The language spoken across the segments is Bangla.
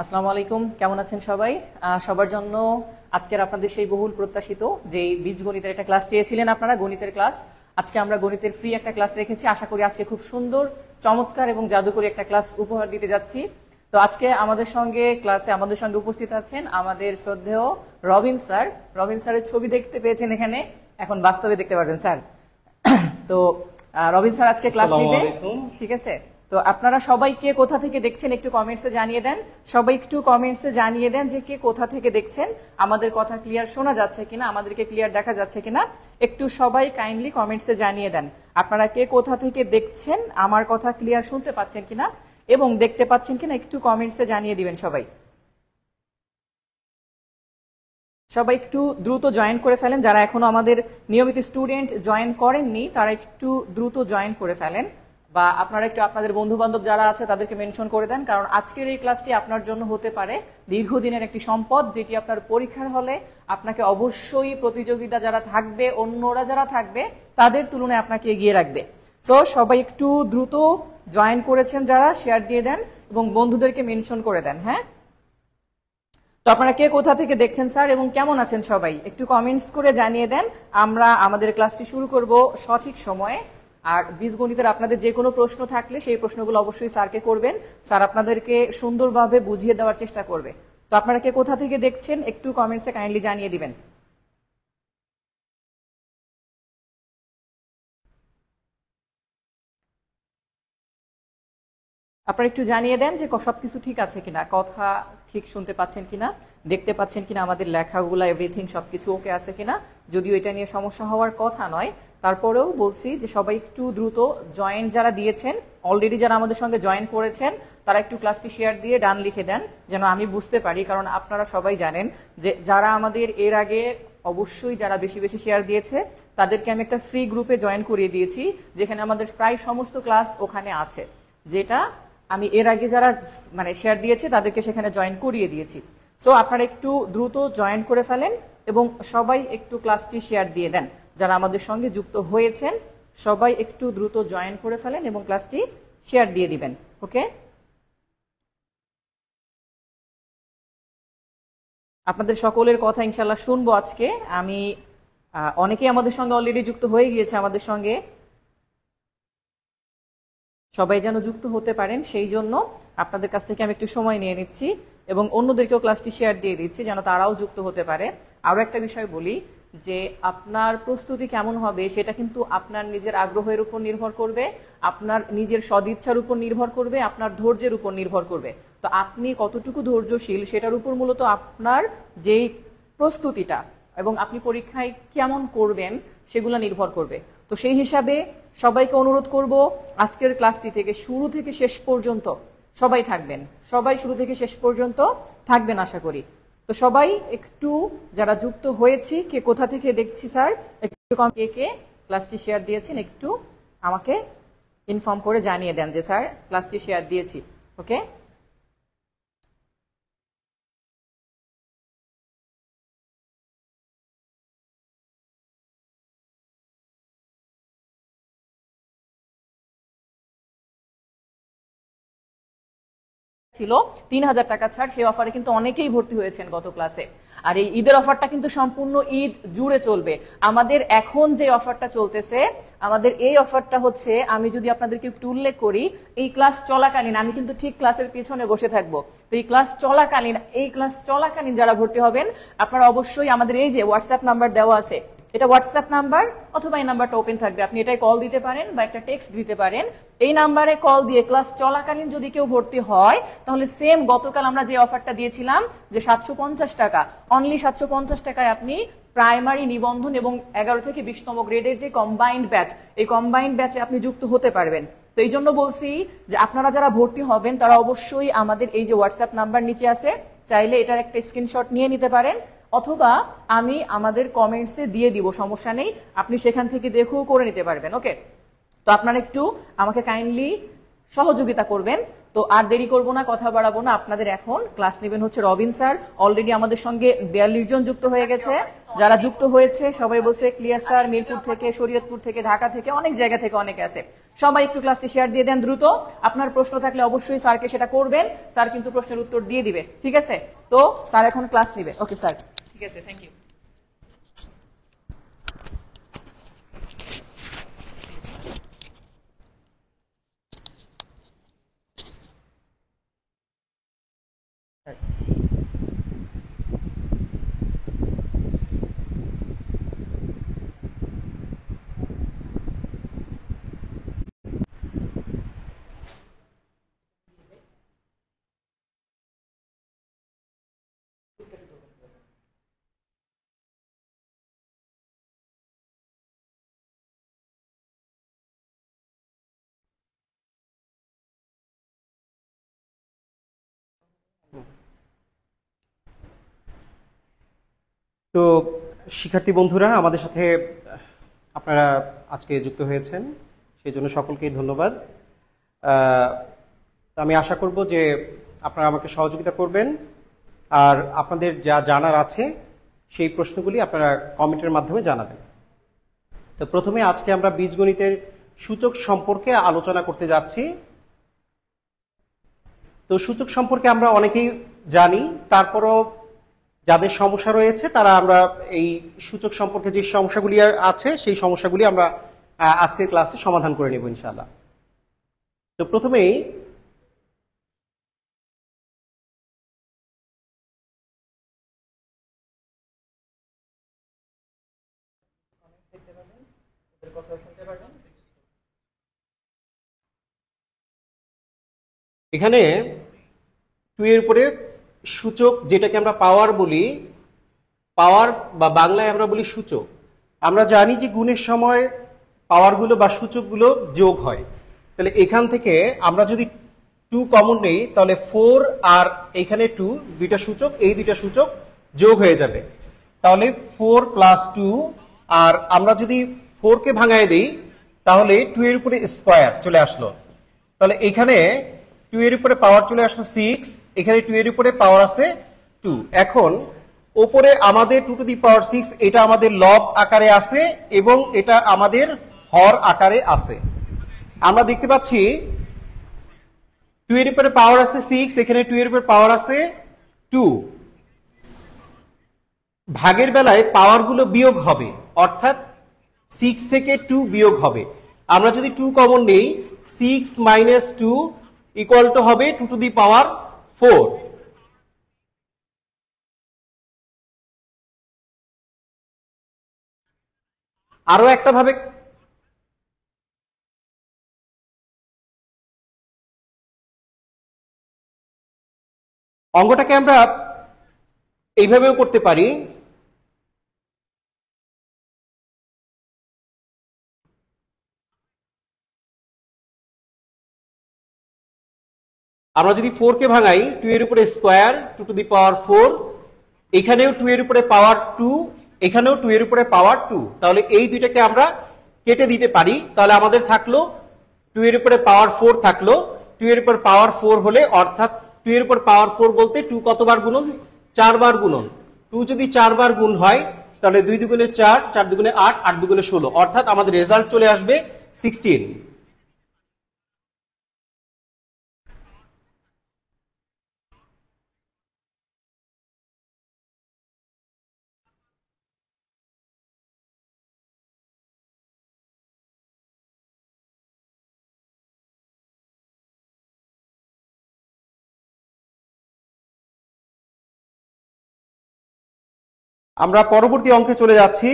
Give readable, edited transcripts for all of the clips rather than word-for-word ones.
আসসালামু আলাইকুম, কেমন আছেন সবাই? সবার জন্য আজকের আপনাদের সেই বহুল প্রত্যাশিত যে বীজগণিতের একটা ক্লাস চেয়েছিলেন আপনারা, গণিতের ক্লাস। আজকে আমরা গণিতের ফ্রি একটা ক্লাস রেখেছি। আশা করি আজকে খুব সুন্দর, চমৎকার এবং জাদুকরী একটা ক্লাস উপহার দিতে যাচ্ছি। তো আজকে আমাদের সঙ্গে ক্লাসে আমাদের সঙ্গে উপস্থিত আছেন আমাদের শ্রদ্ধেয় রবিন স্যার। রবিন স্যারের ছবি দেখতে পেয়েছেন এখানে, এখন বাস্তবে দেখতে পারবেন স্যার। তো রবিন স্যার আজকে ক্লাস নিবে, ঠিক আছে? তো আপনারা সবাই কে কোথা থেকে দেখছেন একটু কমেন্টসে জানিয়ে দেন। সবাই একটু কমেন্টসে জানিয়ে দেন যে কে কোথা থেকে দেখছেন, আমাদের কথা ক্লিয়ার শোনা যাচ্ছে কিনা, আমাদেরকে ক্লিয়ার দেখা যাচ্ছে কিনা। একটু সবাই কাইন্ডলি কমেন্টসে জানিয়ে দেন আপনারা কে কোথা থেকে দেখছেন, আমার কথা ক্লিয়ার শুনতে পাচ্ছেন কিনা এবং দেখতে পাচ্ছেন কিনা, একটু কমেন্টসে জানিয়ে দিবেন সবাই। সবাই একটু দ্রুত জয়েন করে ফেলেন, যারা এখনো আমাদের নিয়মিত স্টুডেন্ট জয়েন করেননি তারা একটু দ্রুত জয়েন করে ফেলেন, বা আপনারা একটু আপনাদের বন্ধু বান্ধব যারা আছে তাদেরকে মেনশন করে দেন, কারণ আজকের এই ক্লাসটি আপনার জন্য হতে পারে দীর্ঘদিনের একটি সম্পদ, যেটি আপনার পরীক্ষার হলে আপনাকে অবশ্যই প্রতিযোগিতা যারা থাকবে, অন্যরা যারা থাকবে তাদের তুলনায় আপনাকে এগিয়ে রাখবে। সো সবাই একটু দ্রুত জয়েন করেছেন যারা, শেয়ার দিয়ে দেন এবং বন্ধুদেরকে মেনশন করে দেন। হ্যাঁ, তো আপনারা কে কোথা থেকে দেখছেন স্যার এবং কেমন আছেন সবাই একটু কমেন্টস করে জানিয়ে দেন। আমরা আমাদের ক্লাসটি শুরু করব সঠিক সময়ে। আর বীজগণিতের আপনাদের যে কোনো প্রশ্ন থাকলে সেই প্রশ্নগুলো অবশ্যই স্যারকে করবেন, স্যার আপনাদেরকে সুন্দরভাবে বুঝিয়ে দেওয়ার চেষ্টা করবে। তো আপনারা কে কোথা থেকে দেখছেন একটু কমেন্টসে কাইন্ডলি জানিয়ে দিবেন। আপনারা একটু জানিয়ে দেন যে সবকিছু ঠিক আছে কিনা, কথা ঠিক শুনতে পাচ্ছেন কিনা, দেখতে পাচ্ছেন কিনা, আমাদের লেখাগুলো এভরিথিং সবকিছু ওকে আছে কিনা। যদিও এটা নিয়ে সমস্যা হওয়ার কথা নয়, তারপরেও বলছি যে সবাই একটু দ্রুত জয়েন যারা দিয়েছেন, অলরেডি যারা আমাদের সঙ্গে জয়েন করেছেন তারা একটু ক্লাসটি শেয়ার দিয়ে ডান লিখে দেন, যেন আমি বুঝতে পারি। কারণ আপনারা সবাই জানেন যে যারা আমাদের এর আগে অবশ্যই যারা বেশি বেশি শেয়ার দিয়েছে তাদেরকে আমি একটা ফ্রি গ্রুপে জয়েন করিয়ে দিয়েছি, যেখানে আমাদের প্রায় সমস্ত ক্লাস ওখানে আছে, যেটা আমি এর আগে যারা শেয়ার দিয়েছে তাদেরকে সেখানে জয়েন করিয়ে দিয়েছি। সো আপনারা একটু দ্রুত জয়েন করে ফেলেন এবং সবাই একটু ক্লাসটি শেয়ার দিয়ে দেন। যারা আমাদের সঙ্গে যুক্ত হয়েছেন সবাই একটু দ্রুত জয়েন করে ফেলেন এবং ক্লাসটি শেয়ার দিয়ে দিবেন। ওকে, আপনাদের সকলের কথা ইনশাল্লাহ শুনবো আজকে আমি। অনেকেই আমাদের সঙ্গে অলরেডি যুক্ত হয়ে গিয়েছে আমাদের সঙ্গে, সবাই যেন যুক্ত হতে পারেন সেই জন্য আপনাদের কাছ থেকে আমি একটু সময় নিয়ে নিচ্ছি এবং অন্যদেরকেও ক্লাসটি শেয়ার দিয়ে দিচ্ছি যেন তারাও যুক্ত হতে পারে। আরও একটা বিষয় বলি যে আপনার প্রস্তুতি কেমন হবে সেটা কিন্তু আপনার নিজের আগ্রহের উপর নির্ভর করবে, আপনার নিজের সদিচ্ছার উপর নির্ভর করবে, আপনার ধৈর্যের উপর নির্ভর করবে। তো আপনি কতটুকু ধৈর্যশীল সেটার উপর মূলত আপনার যেই প্রস্তুতিটা এবং আপনি পরীক্ষায় কেমন করবেন সেগুলো নির্ভর করবে। তো সেই হিসাবে সবাইকে অনুরোধ করব আজকের ক্লাসটি থেকে শুরু থেকে শেষ পর্যন্ত সবাই থাকবেন, সবাই শুরু থেকে শেষ পর্যন্ত থাকবেন আশা করি। তো সবাই একটু যারা যুক্ত হয়েছি, কে কোথা থেকে দেখছি স্যার একটু কে কে ক্লাসটি শেয়ার দিয়েছেন একটু আমাকে ইনফর্ম করে জানিয়ে দেন যে স্যার ক্লাসটি শেয়ার দিয়েছি। ওকে, ছিল 3000 টাকা ছাড়, সেই অফারে কিন্তু অনেকেই ভর্তি হয়েছেন গত ক্লাসে। আর এই ঈদের অফারটা কিন্তু সম্পূর্ণ ঈদ জুড়ে চলবে। আমাদের এখন যে অফারটা চলতেছে, আমাদের এই অফারটা হচ্ছে, আমি যদি আপনাদেরকে একটু উল্লেখ করি, এই ক্লাস চলাকালীন আমি কিন্তু ঠিক ক্লাসের পিছনে বসে থাকবো। তো এই ক্লাস চলাকালীন যারা ভর্তি হবেন আপনারা অবশ্যই আমাদের এই যে হোয়াটসঅ্যাপ নাম্বার দেওয়া আছে, এটা হোয়াটসঅ্যাপ নাম্বার অথবা এই নাম্বারটা ওপেন থাকবে, আপনি এটাই কল দিতে পারেন বা একটা টেক্সট দিতে পারেন। এই নাম্বারে কল দিয়ে ক্লাস চলাকালীন যদি কেউ ভর্তি হয় তাহলে সেম গতকাল আমরা যে অফারটা দিয়েছিলাম যে 750 টাকা, অনলি 750 টাকায় আপনি প্রাইমারি নিবন্ধন এবং 11 থেকে 20তম গ্রেডের যে কম্বাইন্ড ব্যাচ, এই কম্বাইন্ড ব্যাচে আপনি যুক্ত হতে পারবেন। তো এই জন্য বলছি যে আপনারা যারা ভর্তি হবেন তারা অবশ্যই আমাদের এই যে হোয়াটসঅ্যাপ নাম্বার নিচে আছে, চাইলে এটার একটা স্ক্রিনশট নিয়ে নিতে পারেন, অথবা আমি আমাদের কমেন্টসে দিয়ে দিব, সমস্যা নেই, আপনি সেখান থেকে দেখেও করে নিতে পারবেন। ওকে, তো আপনারা একটু আমাকে কাইন্ডলি সহযোগিতা করবেন তো আর দেরি করব না, কথা বাড়াবো না, আপনাদের এখন ক্লাস নেবেন হচ্ছে রবিন স্যার। অলরেডি আমাদের সঙ্গে 42 জন যুক্ত হয়ে গেছে। যারা যুক্ত হয়েছে সবাই বলছে ক্লিয়ার স্যার, মিরপুর থেকে, শরীয়তপুর থেকে, ঢাকা থেকে, অনেক জায়গা থেকে অনেকে আছে। সবাই একটু ক্লাসটি শেয়ার দিয়ে দেন দ্রুত। আপনার প্রশ্ন থাকলে অবশ্যই স্যারকে সেটা করবেন, স্যার কিন্তু প্রশ্নের উত্তর দিয়ে দিবে, ঠিক আছে? তো স্যার এখন ক্লাস নিবে। ওকে স্যার, ঠিক আছে, থ্যাংক ইউ। তো শিক্ষার্থী বন্ধুরা, আমাদের সাথে আপনারা আজকে যুক্ত হয়েছেন, সেই জন্য সকলকেই ধন্যবাদ। আমি আশা করব যে আপনারা আমাকে সহযোগিতা করবেন, আর আপনাদের যা জানার আছে সেই প্রশ্নগুলি আপনারা কমেন্টের মাধ্যমে জানাবেন। তো প্রথমে আজকে আমরা বীজগণিতের সূচক সম্পর্কে আলোচনা করতে যাচ্ছি। তো সূচক সম্পর্কে আমরা অনেকেই জানি, তারপরও যাদের সমস্যা রয়েছে তারা আমরা এই সূচক সম্পর্কে যে সমস্যাগুলি আছে সেই সমস্যাগুলি আমরা আজকের ক্লাসে সমাধান করে নেব ইনশাআল্লাহ। তো প্রথমেই এখানে 2 এর উপরে সূচক, যেটাকে আমরা পাওয়ার বলি, পাওয়ার বা বাংলায় আমরা বলি সূচক। আমরা জানি যে গুণের সময় পাওয়ারগুলো বা সূচকগুলো যোগ হয়। তাহলে এখান থেকে আমরা যদি 2 কমন নেই, তাহলে 4 আর এখানে 2, দুইটা সূচক, এই দুইটা সূচক যোগ হয়ে যাবে। তাহলে 4 + 2, আর আমরা যদি 4 কে ভাঙায় দেই তাহলে 2 এর উপরে স্কয়ার চলে আসলো। তাহলে এখানে 2 এর উপরে পাওয়ার চলে আসলো 6, এখানে 2 এর উপরে পাওয়ার আছে 2। এখন উপরে আমাদের 2⁶, এটা আমাদের লব আকারে আছে এবং এটা আমাদের হর আকারে আছে। আমরা দেখতে পাচ্ছি 2 এর উপরে পাওয়ার আছে 6, এখানে 2 এর উপরে পাওয়ার আছে 2। ভাগের বেলায় পাওয়ারগুলো বিয়োগ হবে, অর্থাৎ 6 থেকে 2 বিয়োগ হবে। আমরা যদি 2 কমন নেই, 6 - 2 = হবে 2⁴। আরো একটা ভাবে অঙ্কটাকে আমরা এইভাবেও করতে পারি। আমরা যদি 4 কে ভাঙাই, 2 এর উপরে স্কয়ার 2⁴, এখানেও 2 এর উপরে পাওয়ার 2, এখানেও 2 এর উপরে পাওয়ার 2। তাহলে এই দুইটাকে আমরা কেটে দিতে পারি। তাহলে আমাদের থাকলো 2 এর উপরে পাওয়ার 4 থাকলো। 2 এর উপর পাওয়ার 4 হলে, অর্থাৎ 2 এর উপর পাওয়ার 4 বলতে 2 কতবার গুণন? 4 বার গুণন। 2 যদি 4 বার গুণ হয় তাহলে 2 দুগুণে 4, 4 দুগুণে 8, 8 দুগুণে 16, অর্থাৎ আমাদের রেজাল্ট চলে আসবে 16। আমরা পরবর্তী অঙ্কে চলে যাচ্ছি।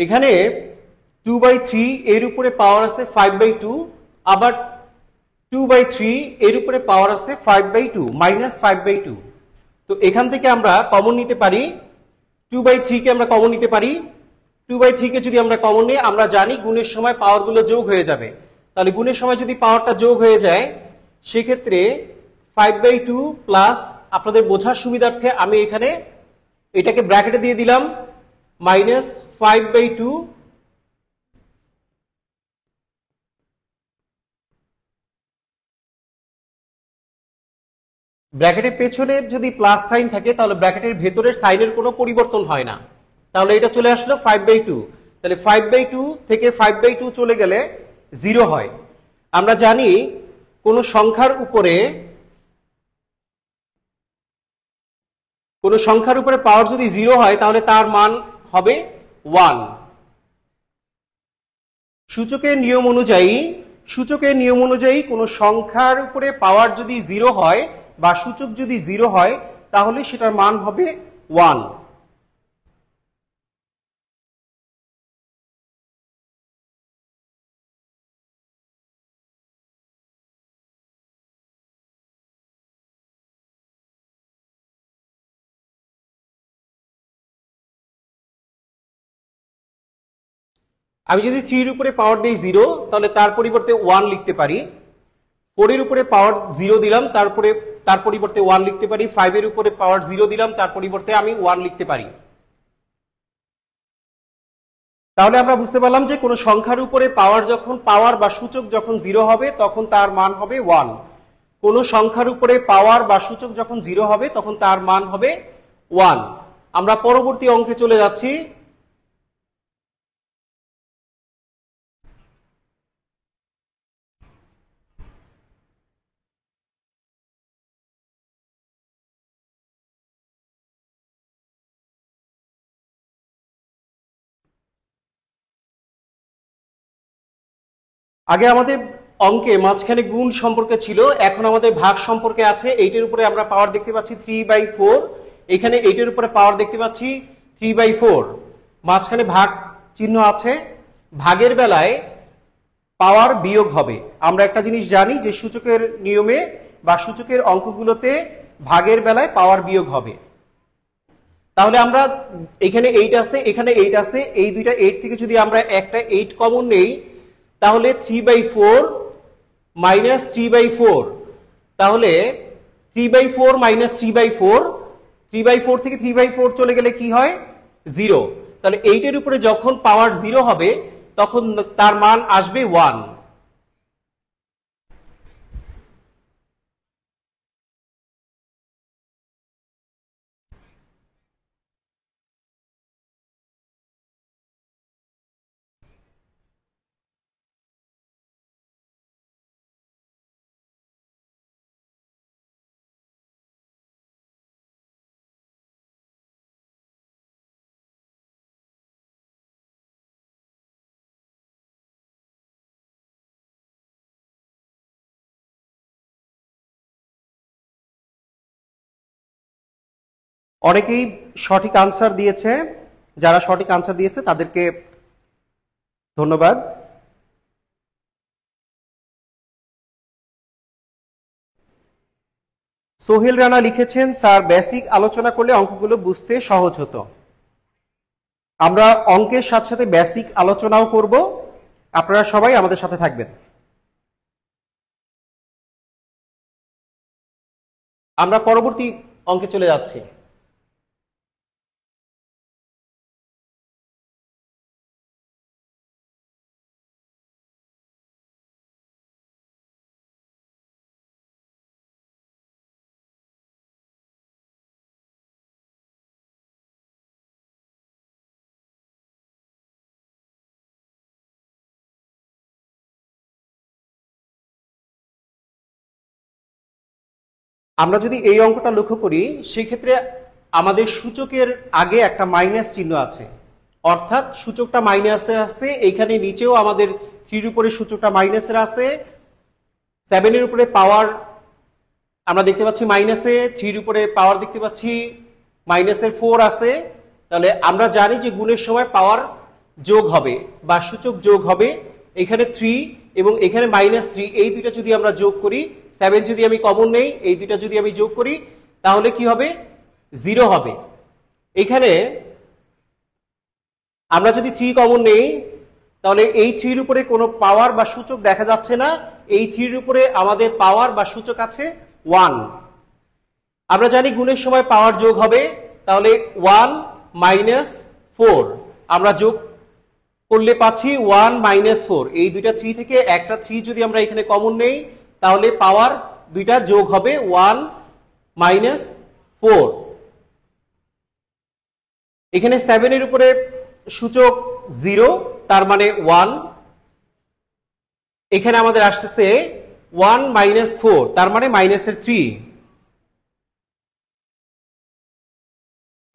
এখানে 2/3 এর উপরে পাওয়ার আছে 5/2, আবার 2/3 এর উপরে পাওয়ার আছে 5/2 -5/2। তো এখান থেকে আমরা কমন নিতে পারি, 2/3 কে আমরা কমন নিতে পারি, 2/3 কে যদি আমরা কমন নিই, আমরা জানি গুণের সময় পাওয়ারগুলো যোগ হয়ে যাবে। তাহলে গুণের সময় যদি পাওয়ারটা যোগ হয়ে যায়, সেক্ষেত্রে 5/2 প্লাস, আপনাদের বোঝার সুবিধার্থে আমি এখানে এটাকে ব্র্যাকেটে দিয়ে দিলাম -5/2 ব্র্যাকেটের পেছনে যদি প্লাস সাইন থাকে তাহলে ব্র্যাকেটের ভেতরের সাইনের কোনো পরিবর্তন হয় না। তাহলে এটা চলে আসলো 5/2। তাহলে 5/2 থেকে 5/2 চলে গেলে 0 হয়। আমরা জানি কোনো সংখ্যার উপরে পাওয়ার যদি 0 হয় তাহলে তার মান হবে 1। সূচকের নিয়ম অনুযায়ী কোনো সংখ্যার উপরে পাওয়ার যদি 0 হয় বা সূচক যদি 0 হয় তাহলে সেটার মান হবে 1। আমি যদি 3 এর উপরে পাওয়ার দিই 0, তাহলে তার পরিবর্তে 1 লিখতে পারি। 4 এর উপরে পাওয়ার 0 দিলাম, তার পরিবর্তে 1 লিখতে পারি। 5 এর উপরে পাওয়ার 0 দিলাম, তার পরিবর্তে আমি 1 লিখতে পারি। তাহলে আমরা বুঝতে পারলাম যে কোনো সংখ্যার উপরে পাওয়ার বা সূচক যখন 0 হবে তখন তার মান হবে 1। কোনো সংখ্যার উপরে পাওয়ার বা সূচক যখন 0 হবে তখন তার মান হবে 1। আমরা পরবর্তী অঙ্কে চলে যাচ্ছি। আগে আমাদের অঙ্কে মাঝখানে গুণ সম্পর্কে ছিল, এখন আমাদের ভাগ সম্পর্কে আছে। এইটার উপরে আমরা পাওয়ার দেখতে পাচ্ছি 3/4, এখানে এইটার উপরে পাওয়ার দেখতে পাচ্ছি 3/4, মাঝখানে ভাগ চিহ্ন আছে। ভাগের বেলায় পাওয়ার বিয়োগ হবে। আমরা একটা জিনিস জানি যে সূচকের নিয়মে বা সূচকের অঙ্কগুলোতে ভাগের বেলায় পাওয়ার বিয়োগ হবে। তাহলে আমরা এখানে 8 আছে, এখানে 8 আছে, এই দুইটা 8 থেকে যদি আমরা একটা 8 কমন নেই তাহলে 3/4 মাইনাস 3/4, তাহলে 3/4 মাইনাস 3/4 থেকে 3/4 চলে গেলে কি হয়? 0। তাহলে 8 এর উপরে যখন পাওয়ার 0 হবে তখন তার মান আসবে 1। অনেকেই সঠিক আনসার দিয়েছে। যারা সঠিক আনসার দিয়েছে তাদেরকে ধন্যবাদ। সোহেল রানা লিখেছেন, স্যার বেসিক আলোচনা করলে অঙ্কগুলো বুঝতে সহজ হতো। আমরা অঙ্কের সাথে সাথে বেসিক আলোচনাও করব, আপনারা সবাই আমাদের সাথে থাকবেন। আমরা পরবর্তী অঙ্কে চলে যাচ্ছি। আমরা যদি এই অঙ্কটা লক্ষ্য করি সেক্ষেত্রে আমাদের সূচকের আগে একটা মাইনাস চিহ্ন আছে, অর্থাৎ সূচকটা মাইনাসে আছে। এইখানে নিচেও আমাদের 3 এর উপরে সূচকটা মাইনাসের আছে। 7 এর উপরে পাওয়ার আমরা দেখতে পাচ্ছি মাইনাসে, 3 এর উপরে পাওয়ার দেখতে পাচ্ছি মাইনাসের 4 আছে। তাহলে আমরা জানি যে গুণের সময় পাওয়ার যোগ হবে বা সূচক যোগ হবে। এখানে 3 এবং এখানে -3, এই দুইটা যদি আমরা যোগ করি, 7 যদি আমি কমন নেই, এই দুইটা যদি আমি যোগ করি তাহলে কি হবে? 0 হবে। এখানে আমরা যদি 3 কমন নেই তাহলে এই 3 এর উপরে কোনো পাওয়ার বা সূচক দেখা যাচ্ছে না, এই 3 এর উপরে আমাদের পাওয়ার বা সূচক আছে 1। আমরা জানি গুণের সময় পাওয়ার যোগ হবে, তাহলে 1 মাইনাস 4 আমরা যোগ করলে পাচ্ছি 1 মাইনাস 4। এই দুইটা 3 থেকে একটা 3 যদি আমরা এখানে কমন নেই তাহলে পাওয়ার দুইটা যোগ হবে 1 মাইনাস 4। এখানে 7 এর উপরে সূচক 0, তার মানে 1। এখানে আমাদের আসতেছে 1 মাইনাস 4, তার মানে মাইনাসের 3।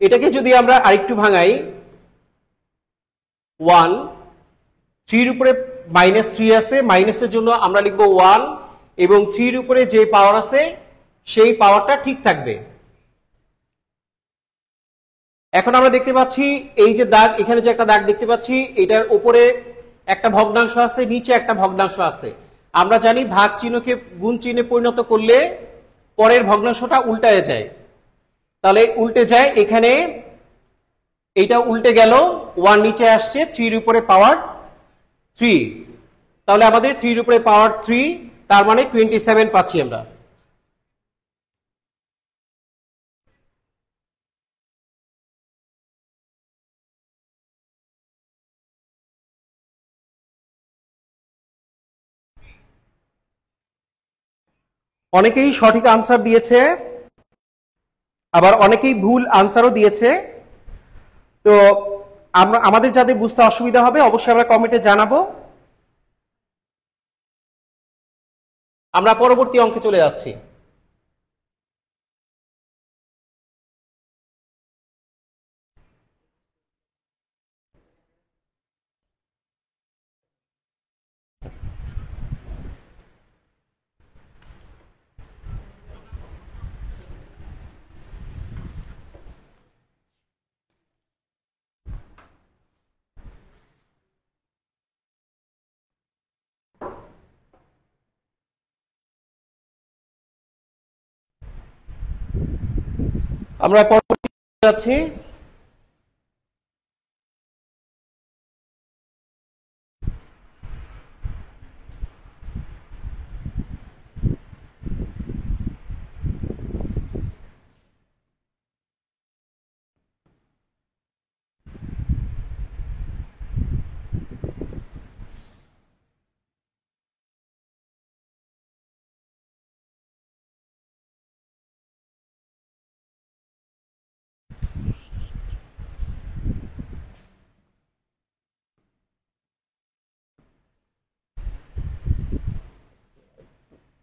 এটাকে যদি আমরা আরেকটু ভাঙাই, 1 3 এর উপরে মাইনাস 3 আছে, মাইনাসের জন্য আমরা লিখবো 1 এবং 3 এর উপরে যে পাওয়ার আছে সেই পাওয়ারটা ঠিক থাকবে। এখন আমরা দেখতে পাচ্ছি এই যে দাগ, এখানে যে একটা দাগ দেখতে পাচ্ছি, এটার উপরে একটা ভগ্নাংশ আছে, নিচে একটা ভগ্নাংশ আছে। আমরা জানি ভাগ চিহ্নকে গুণ চিহ্নে পরিণত করলে পরের ভগ্নাংশটা উল্টায় যায়, তাহলে উল্টে যায়। এখানে এইটা উল্টে গেল, 1 নিচে আসছে, 3 এর উপরে পাওয়ার 3, তাহলে আমাদের 3 এর উপরে পাওয়ার 3, তার মানে 27 পাচ্ছি আমরা। অনেকেই সঠিক আনসার দিয়েছে, আবার অনেকেই ভুল আনসারও দিয়েছে। তো আমাদের যাদের বুঝতে অসুবিধা হবে অবশ্যই আমরা কমেন্টে জানাবো। আমরা পরবর্তী অঙ্কে চলে যাচ্ছি। আমরা পরবর্তী যাচ্ছি।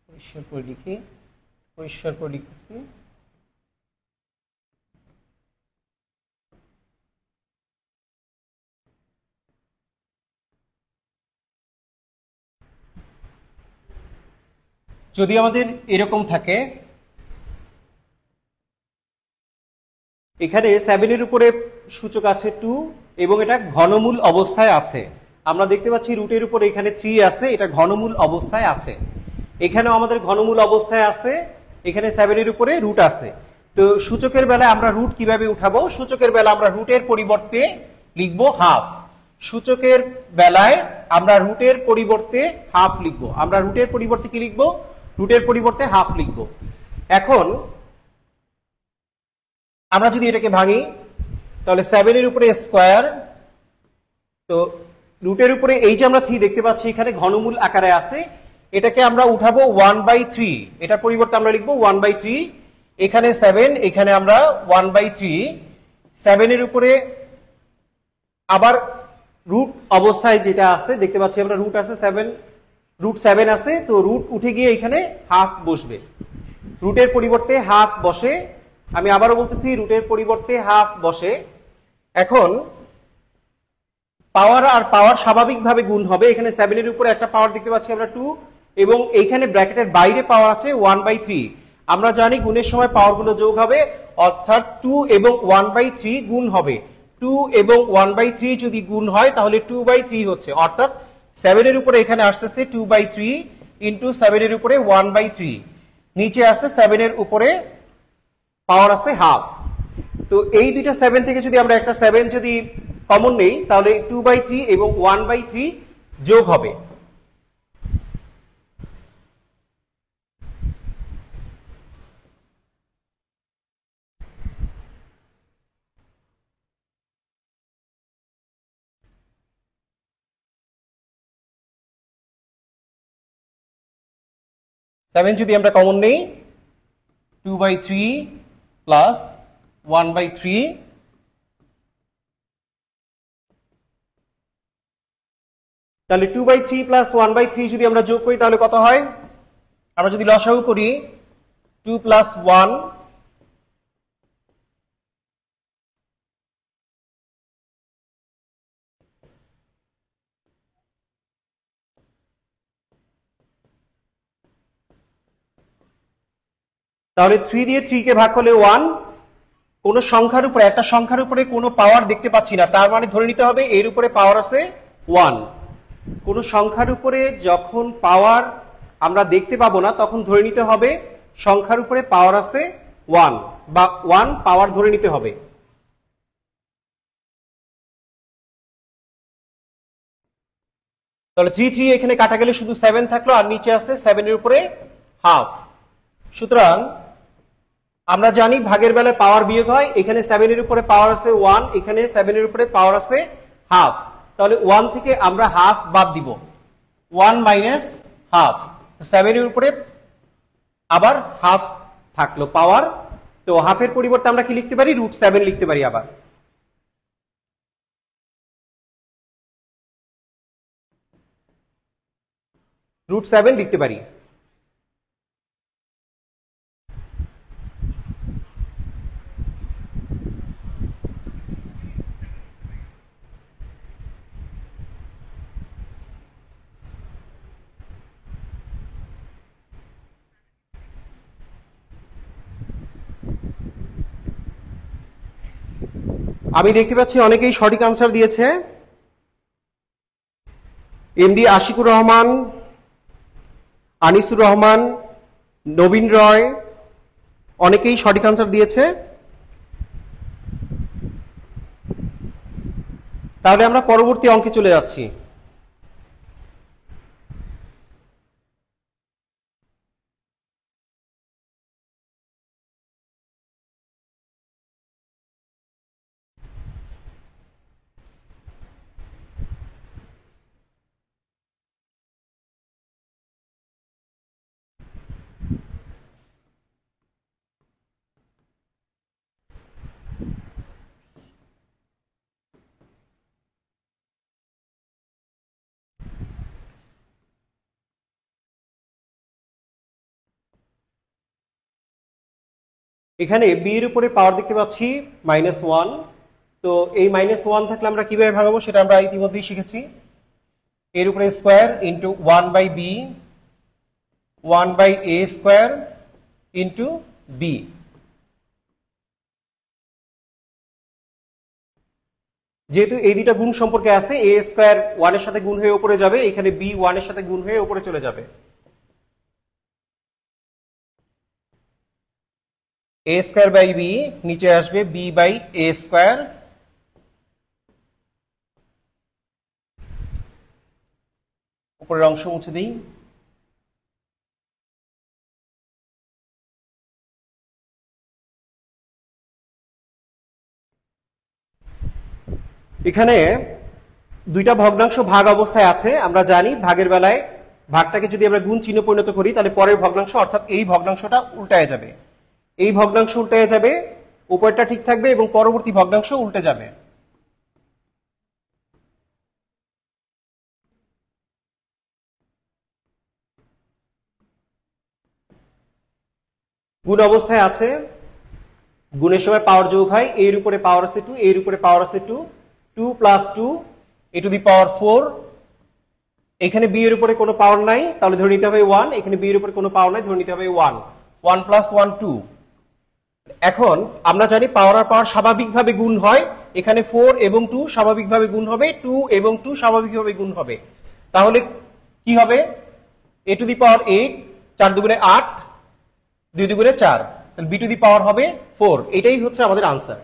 পরিষ্কার করে লিখি, পরিষ্কার করে লিখতেছি। যদি আমাদের এরকম থাকে, এখানে 7 এর উপরে সূচক আছে 2 এবং এটা ঘনমূল অবস্থায় আছে। আমরা দেখতে পাচ্ছি রুটের উপরে এখানে 3 আছে, এটা ঘনমূল অবস্থায় আছে। এখানেও আমাদের ঘনমূল অবস্থায় আছে, এখানে 7 এর উপরে রুট আছে। তো সূচকের বেলায় আমরা রুট কিভাবে উঠাবো? সূচকের বেলা আমরা রুটের পরিবর্তে লিখবো হাফ। সূচকের বেলায় আমরা রুটের পরিবর্তে হাফ লিখবো। আমরা রুটের পরিবর্তে কি লিখবো? রুটের পরিবর্তে হাফ লিখবো। এখন আমরা যদি এটাকে ভাঙি তাহলে 7 এর উপরে স্কয়ার, তো রুটের উপরে এই যে আমরা 3 দেখতে পাচ্ছি এখানে ঘনমূল আকারে আছে, এটাকে আমরা উঠাবো 1/3। এটার পরিবর্তে আমরা লিখবো 1/3। এখানে 7, এখানে আমরা 1/3। 7 এর উপরে আবার রুট অবস্থায় যেটা আছে দেখতে পাচ্ছি আমরা, রুট আছে 7, রুট 7 আছে, তো রুট উঠে গিয়ে এখানে হাফ বসবে। রুটের পরিবর্তে হাফ বসে, আমি আবারও বলতেছি রুটের পরিবর্তে হাফ বসে। এখন পাওয়ার আর পাওয়ার স্বাভাবিকভাবে গুণ হবে। এখানে 7 এর উপরে একটা পাওয়ার দেখতে পাচ্ছি আমরা 2, এবং এইখানে ব্র্যাকেটের বাইরে পাওয়ার আছে 1/3। আমরা জানি গুণের সময় পাওয়ারগুলো যোগ হবে, অর্থাৎ 2 এবং 1/3 গুণ হবে। 2 এবং 1/3 যদি গুণ হয় তাহলে 2/3 হচ্ছে, অর্থাৎ 7 এর উপরে এখানে আসতেছে 2/3 ইন্টু 7 এর উপরে 1/3, নিচে আসছে 7 এর উপরে পাওয়ার আছে হাফ। তো এই দুইটা 7 থেকে যদি আমরা একটা 7 যদি কমন নেই, তাহলে 2/3 এবং 1/3 যোগ হবে। সেভেন যদি আমরা কমন নেই, 2/3 প্লাস 1/3, তাহলে 2/3 প্লাস 1/3 যদি আমরা যোগ করি তাহলে কত হয়? আমরা যদি লসাগু করি 2 প্লাস 1, তাহলে 3 দিয়ে 3 কে ভাগ করলে 1। কোন সংখ্যার উপরে, একটা সংখ্যার উপরে কোনো পাওয়ার দেখতে পাচ্ছি না, তার মানে ধরে নিতে হবে এর উপরে পাওয়ার আছে 1। কোন সংখ্যার উপরে যখন পাওয়ার আমরা দেখতে পাবো না তখন ধরে নিতে হবে সংখ্যার উপরে পাওয়ার আছে 1 বা 1 পাওয়ার ধরে নিতে হবে। তাহলে 3 3 এখানে কাটা গেলে শুধু 7 থাকলো, আর নিচে আছে 7 এর উপরে হাফ। সুতরাং আমরা জানি ভাগের বেলায় পাওয়ার বিয়োগ হয়, এখানে 7 এর উপরে পাওয়ার আছে 1, এখানে 7 এর উপরে পাওয়ার আছে হাফ, তাহলে 1 থেকে আমরা হাফ বাদ দিব, 1 মাইনাস হাফ। 7 এর উপরে আবার হাফ থাকলো পাওয়ার, তো হাফের পরিবর্তে আমরা কি লিখতে পারি? √7 লিখতে পারি। আবার √7 লিখতে পারি। আমি দেখতে পাচ্ছি অনেকেই সঠিক আনসার দিয়েছে। এমডি আশিকুর রহমান, আনিসুর রহমান, নবীন রয়, অনেকেই সঠিক আনসার দিয়েছে। তাহলে আমরা পরবর্তী অঙ্কে চলে যাচ্ছি। এখানে বি এর উপরে পাওয়ার দেখতে পাচ্ছি -1, তো এই -1 থাকলে আমরা কিভাবে ভাঙাবো সেটা আমরা ইতিমধ্যেই শিখেছি। এর উপরে square into 1/b, 1/a square into b। যেহেতু এই দুইটা গুণ সম্পর্কে আছে, a স্কোয়ার 1 এর সাথে গুণ হয়ে উপরে যাবে, এখানে b 1 এর সাথে গুণ হয়ে উপরে চলে যাবে। a স্কোয়ার বাই b নিচে আসবে b বাই a স্কোয়ার, উপরের অংশ মুছে দিই। এখানে দুইটা ভগ্নাংশ ভাগ অবস্থায় আছে। আমরা জানি ভাগের বেলায় ভাগটাকে যদি আমরা গুণ চিহ্ন পরিণত করি তাহলে পরের ভগ্নাংশ অর্থাৎ এই ভগ্নাংশটা উল্টায় যাবে, এই ভগ্নাংশ উল্টায় যাবে, উপরটা ঠিক থাকবে এবং পরবর্তী ভগ্নাংশ উল্টে যাবে। গুণ অবস্থায় আছে, গুণের সময় পাওয়ার যোগ হয়, এর উপরে পাওয়ার আছে 2, এর উপরে পাওয়ার আছে 2, 2 plus 2 a two the power 4। এখানে b এর উপরে কোনো পাওয়ার নাই, তাহলে ধরে নিতে হবে 1, এখানে b এর উপরে কোনো পাওয়ার নাই, ধরে নিতে হবে 1, 1 প্লাস 1 2। এখন আমরা জানি পাওয়ার আর পাওয়ার স্বাভাবিকভাবে গুণ হয়, এখানে 4 এবং 2 স্বাভাবিকভাবে গুণ হবে, 2 এবং 2 স্বাভাবিকভাবে গুণ হবে। তাহলে কি হবে? a টু দি পাওয়ার 8, 4 দুগুণে 8, 2 দুগুণে 4, তাহলে b টু দি পাওয়ার হবে 4। এটাই হচ্ছে আমাদের আনসার।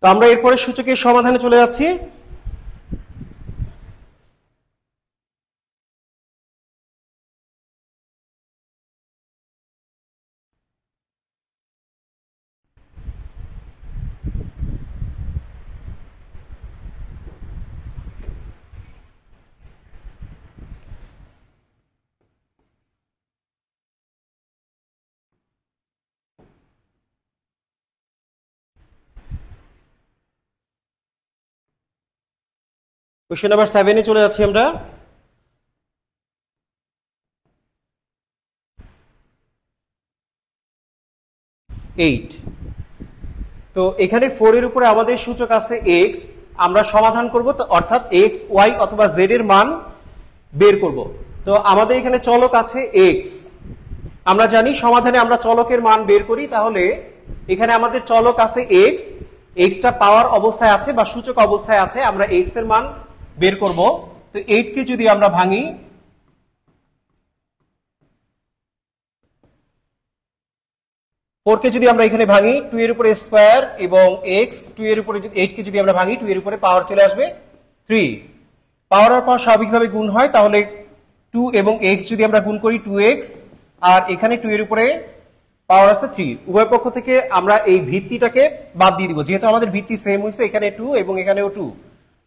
তো আমরা এরপরে সূচকের সমাধানে চলে যাচ্ছি। কোশ্চেন নাম্বার 7 এ চলে যাচ্ছি আমরা। এইট। তো এখানে 4 এর উপরে আমাদের সূচক আছে x, আমরা সমাধান করব, অর্থাৎ x y অথবা z এর মান বের করব। তো আমাদের এখানে চলক আছে x, আমরা জানি সমাধানে আমরা চলকের মান বের করি, তাহলে এখানে আমাদের চলক আছে x, xটা পাওয়ার অবস্থায় আছে বা সূচক অবস্থায় আছে, আমরা x এর মান বের করব। তো 8 কে যদি আমরা ভাঙি, 4 কে যদি আমরা এখানে ভাঙি 2 এর উপরে স্কয়ার এবং x, 2 এর উপরে 8 কে যদি আমরা ভাঙি 2 এর উপরে পাওয়ার চলে আসবে 3। পাওয়ার আর পাওয়ার স্বাভাবিকভাবে গুণ হয়, তাহলে 2 এবং x যদি আমরা গুণ করি 2x, আর এখানে 2 এর উপরে পাওয়ার আছে 3, উভয় পক্ষ থেকে আমরা এই ভিত্তিটাকে বাদ দিয়ে দিব, যেহেতু আমাদের ভিত্তি সেম হয়েছে, এখানে 2 এবং এখানেও 2,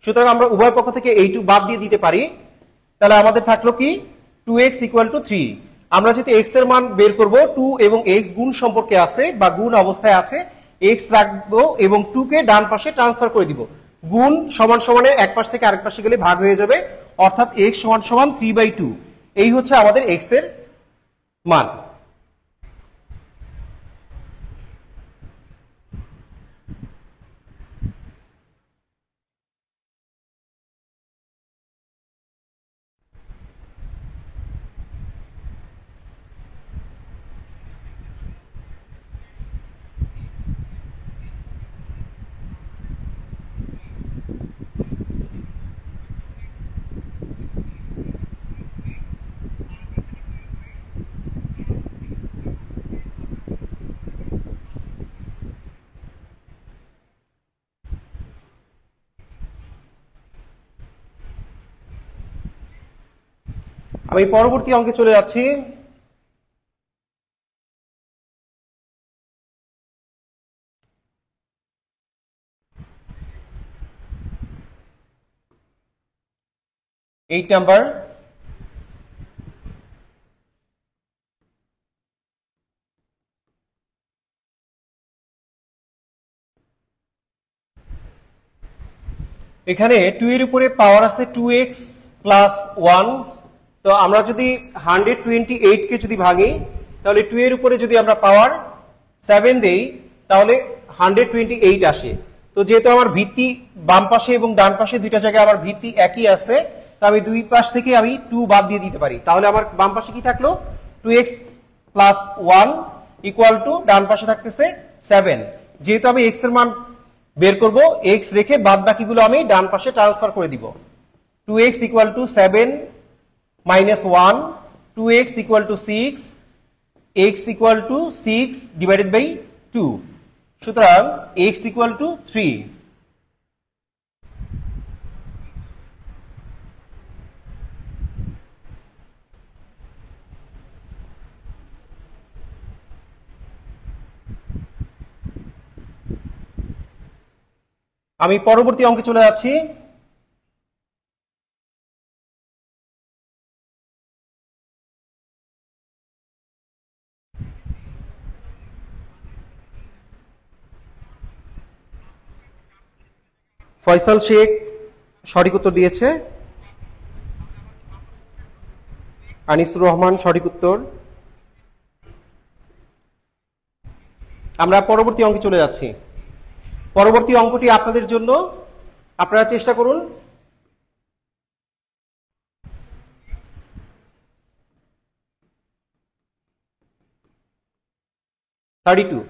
সুতরাং আমরা উভয় পক্ষ থেকে এই 2 বাদ দিয়ে দিতে পারি। তাহলে আমাদের থাকলো কি 2x = 3। আমরা যেহেতু x এর মান বের করব, 2 এবং x গুণ সম্পর্কে আছে বা গুণ অবস্থায় আছে, x রাখবো এবং 2 কে ডান পাশে ট্রান্সফার করে দিব। গুণ সমান সমানের এক পাশ থেকে আরেক পাশে গেলে ভাগ হয়ে যাবে, অর্থাৎ x = 3/2। এই হচ্ছে আমাদের x এর মান। আমি পরবর্তী অঙ্কে চলে যাচ্ছি। Eight number. এখানে 2 এর উপরে পাওয়ার আছে 2x + 1। তো আমরা যদি 128 কে যদি ভাঙি, তাহলে 2 এর উপরে যদি আমরা পাওয়ার 7 দেই, তাহলে 128 আসে। তো যেহেতু আমার ভিত্তি বাম পাশে এবং ডান পাশে দুইটা জায়গায় আমার ভিত্তি একই আছে, তো আমি দুই পাশ থেকে আমি 2 বাদ দিয়ে দিতে পারি। তাহলে আমার বাম পাশে কি থাকলো 2x + 1 = ডান পাশে থাকতেছে 7। যেহেতু আমি x এর মান বের করব, x রেখে বাদ বাকিগুলো আমি ডান পাশে ট্রান্সফার করে দিব। 2x = 7 - 1, 2x = 6, x = 6 / 2, সুতরাং x = 3। আমি পরবর্তী অঙ্কে চলে যাচ্ছি। ফয়সাল শেখ সঠিক উত্তর দিয়েছে, আনিসুর রহমান সঠিক উত্তর। আমরা পরবর্তী অঙ্কে চলে যাচ্ছি। পরবর্তী অঙ্কটি আপনাদের জন্য, আপনারা চেষ্টা করুন। (32)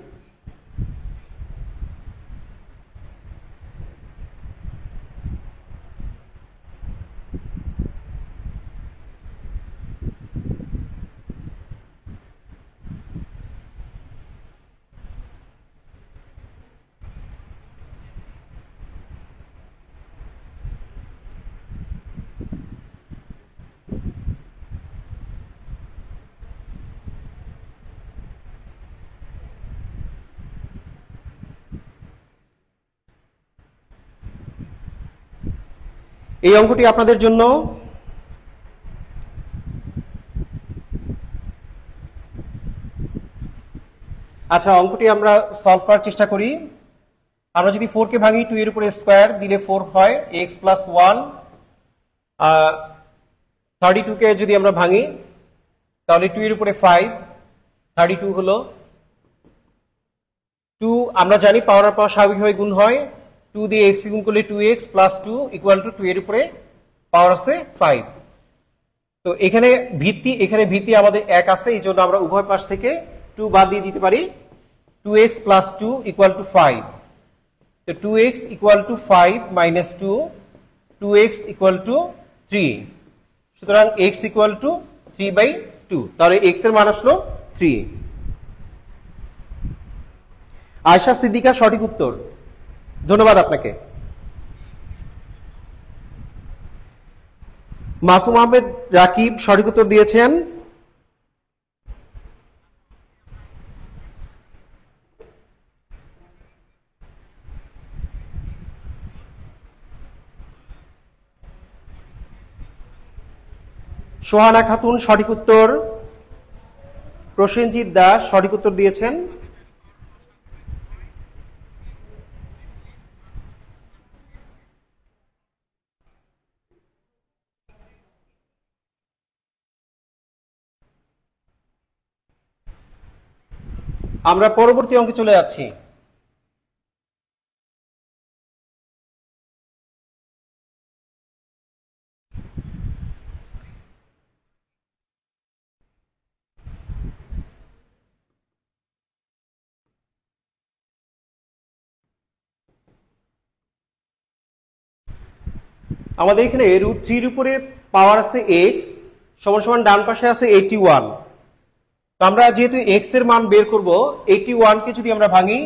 এই অঙ্কটি আপনাদের জন্য। আচ্ছা, অঙ্কটি আমরা সলভ করার চেষ্টা করি। আমরা যদি 4 কে ভাঙি 2 এর উপরে স্কোয়ার দিলে 4 হয়, x প্লাস 1। 32 কে যদি আমরা ভাঙি তাহলে 2 এর উপরে 5, 32 হলো। 2 আমরা জানি পাওয়ার আর পাওয়ার স্বাভাবিকভাবে গুণ হয়। 2 দিয়ে x গুণ করলে 2x প্লাস 2 ইকুয়াল টু 2 এর উপরে পাওয়ার আছে 5। তো এখানে ভিত্তি আমাদের 1 আছে, এই জন্য আমরা উভয় পাশ থেকে 2 বাদ দিয়ে দিতে পারি। 2x plus 2 equal to 5। তো 2x equal to 5 minus 2, 2x equal to 3। সুতরাং x ইকুয়াল টু 3/2। তাহলে x এর মান আসলো 3। আয়েশা সিদ্দিকা সঠিক উত্তর, ধন্যবাদ আপনাকে। মাসুম আহমেদ রাকিব সঠিক উত্তর দিয়েছেন। সোহানা খাতুন সঠিক উত্তর। প্রসেনজিৎ দাস সঠিক উত্তর দিয়েছেন। আমরা পরবর্তী অঙ্কে চলে যাচ্ছি। আমাদের এখানে √3 এর উপরে পাওয়ার আছে x সমান সমান ডান পাশে আছে 81। তো আমরা যেহেতু x এর মান বের করব, 81 কে যদি আমরা ভাঙি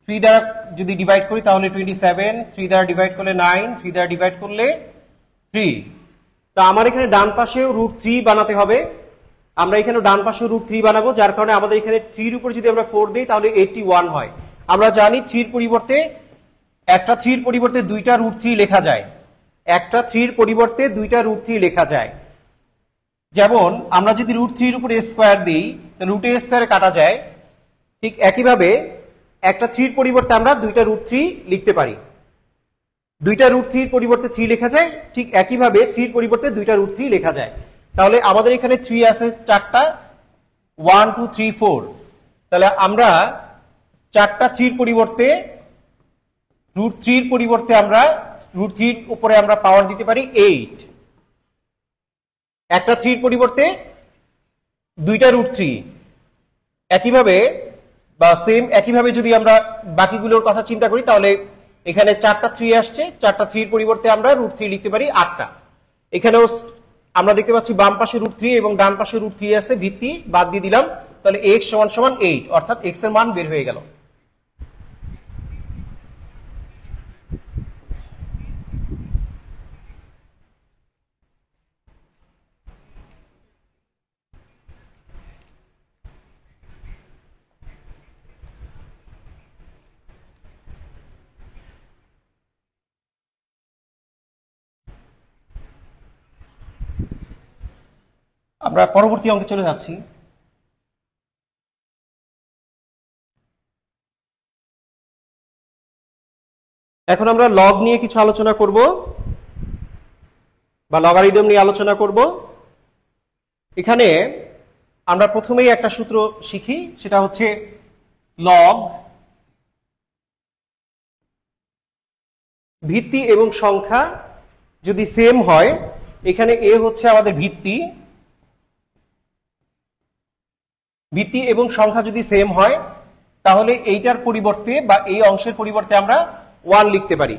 3 দ্বারা যদি ডিভাইড করি তাহলে 27, 3 দ্বারা ডিভাইড করলে 9, 3 দ্বারা ডিভাইড করলে 3। তো আমার এখানে ডান পাশেও √3 বানাতে হবে। আমরা এখানে ডান পাশেও √3 বানাবো, যার কারণে আমাদের এখানে 3 এর উপর যদি আমরা 4 দিই তাহলে 81 হয়। আমরা জানি 3 এর পরিবর্তে একটা 3 এর পরিবর্তে দুইটা √3 লেখা যায়। একটা 3 এর পরিবর্তে দুইটা √3 লেখা যায়। যেমন আমরা যদি √3 এর উপরে স্কোয়ার দিই তাহলে √a স্কোয়ারে কাটা যায়। ঠিক একইভাবে একটা 3 এর পরিবর্তে আমরা দুইটা √3 লিখতে পারি। দুইটা √3 এর পরিবর্তে 3 লেখা যায়, ঠিক একইভাবে 3 এর পরিবর্তে দুইটা √3 লেখা যায়। তাহলে আমাদের এখানে 3 আছে 4টা, 1 2 3 4। তাহলে আমরা 4টা 3 এর পরিবর্তে √3 এর পরিবর্তে আমরা √3 এর উপরে আমরা পাওয়ার দিতে পারি 8। একটা 3 এর পরিবর্তে দুইটা √3। একইভাবে বা সেম একইভাবে যদি আমরা বাকিগুলোর কথা চিন্তা করি তাহলে এখানে 4টা 3 আসছে, 4টা 3 এর পরিবর্তে আমরা √3 লিখতে পারি 8টা। এখানেও আমরা দেখতে পাচ্ছি বাম পাশে √3 এবং ডান পাশে √3 আছে, ভিত্তি বাদ দিয়ে দিলাম। তাহলে x সমান সমান 8, অর্থাৎ x এর মান বের হয়ে গেল। আমরা পরবর্তী অঙ্কে চলে যাচ্ছি। এখন আমরা লগ নিয়ে কিছু আলোচনা করব বা লগারিদম নিয়ে আলোচনা করব। এখানে আমরা প্রথমেই একটা সূত্র শিখি, সেটা হচ্ছে লগ ভিত্তি এবং সংখ্যা যদি সেম হয়, এখানে এ হচ্ছে আমাদের ভিত্তি এবং সংখ্যা যদি সেম হয় তাহলে এইটার পরিবর্তে বা এই অংশের পরিবর্তে আমরা 1 লিখতে পারি।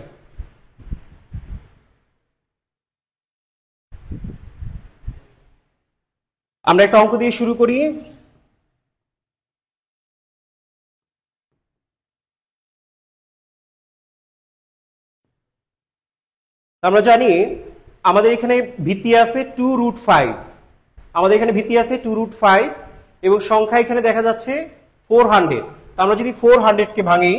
আমরা একটা অঙ্ক দিয়ে শুরু করি। আমরা জানি আমাদের এখানে ভিত্তি আছে 2√5। আমাদের এখানে ভিত্তি আছে 2√5 এবং সংখ্যা এখানে দেখা যাচ্ছে 400। আমরা যদি 400 কে ভাঙি